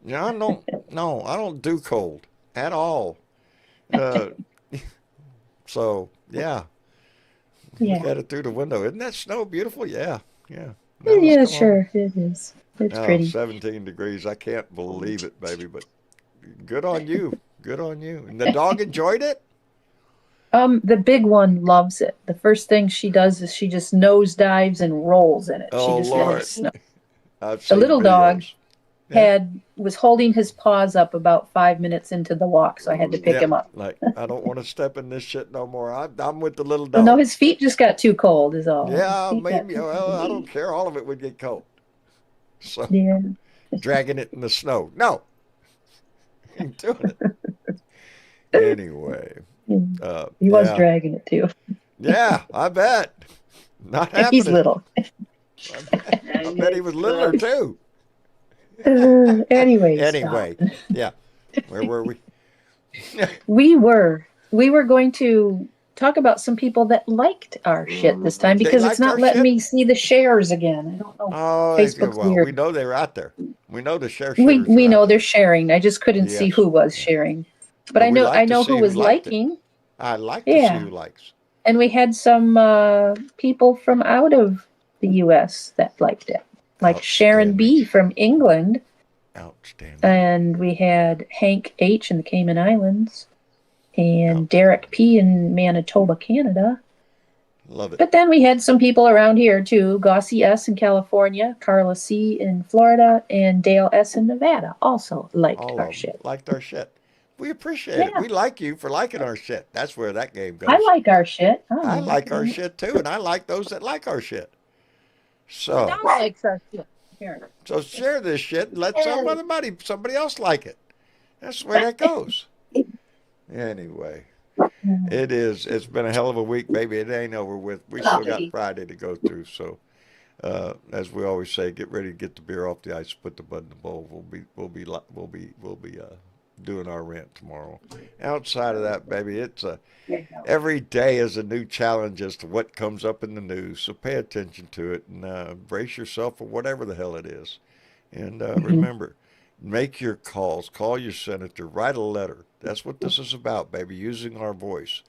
I don't do cold at all. So yeah. Yeah. Look at it through the window. Isn't that snow beautiful? Yeah. No, Yeah, it's come on. sure. It is. It's Oh, pretty. 17 degrees. I can't believe it, baby, but good on you. Good on you. And the dog enjoyed it? The big one loves it. The first thing she does is she just nosedives and rolls in it. Oh, She just Lord. loves snow. I've The seen little dog videos. Yeah. was holding his paws up about 5 minutes into the walk, so I had to pick Yeah, him up. like, I don't want to step in this shit no more. I'm with the little Oh, no, dog. his feet just got too cold, is all. Yeah, His feet got maybe. too Well, I cold. don't care. All of it would get cold. So, Yeah. dragging it in the snow. No. Ain't doing it. Anyway. He was Yeah. dragging it too. Yeah, I bet. Not And he's happening. little. I bet he was littler too. Anyway, Anyway, yeah. Where were we? we were going to talk about some people that liked our shit this time They because liked it's not our letting shit? me see the shares again. I don't know. Oh, Facebook's well, weird. we know they're out there. We know the share We shitters are out know there. they're sharing. I just couldn't see Yes. who was sharing. But But I we know like to who see who was liked it. liking. I like to see Yeah. who likes. And we had some people from out of the US that liked it. Like Sharon B from England. Outstanding. And we had Hank H in the Cayman Islands. And Derek P in Manitoba, Canada. Love it. But then we had some people around here too. Gossie S in California, Carla C in Florida, and Dale S in Nevada also liked All our of shit. them liked our shit. We appreciate it. Yeah. We like you for liking our shit. That's where that game goes. I like our shit. I like our shit too, and I like those that like our shit. So, Don likes our shit. Here. so share this shit and let somebody else like it. That's the way that goes. Anyway, it's been a hell of a week, baby. It ain't over with. We still got Friday to go through. So, as we always say, get ready to get the beer off the ice, put the bud in the bowl. We'll be doing our rant tomorrow. Outside of that, baby, it's every day is a new challenge as to what comes up in the news. So pay attention to it and brace yourself for whatever the hell it is. And remember, make your calls. Call your senator. Write a letter. That's what this is about, baby, using our voice.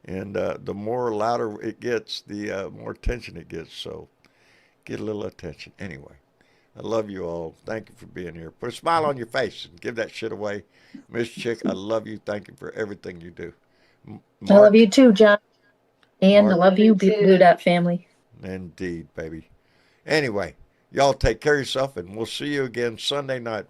And the more louder it gets, the more attention it gets. So get a little attention. Anyway, I love you all. Thank you for being here. Put a smile on your face and give that shit away. Miss Chick, I love you. Thank you for everything you do. I love you too, John. And Mark. I love you, Blue Dot family. Indeed, baby. Anyway, y'all take care of yourself, and we'll see you again Sunday night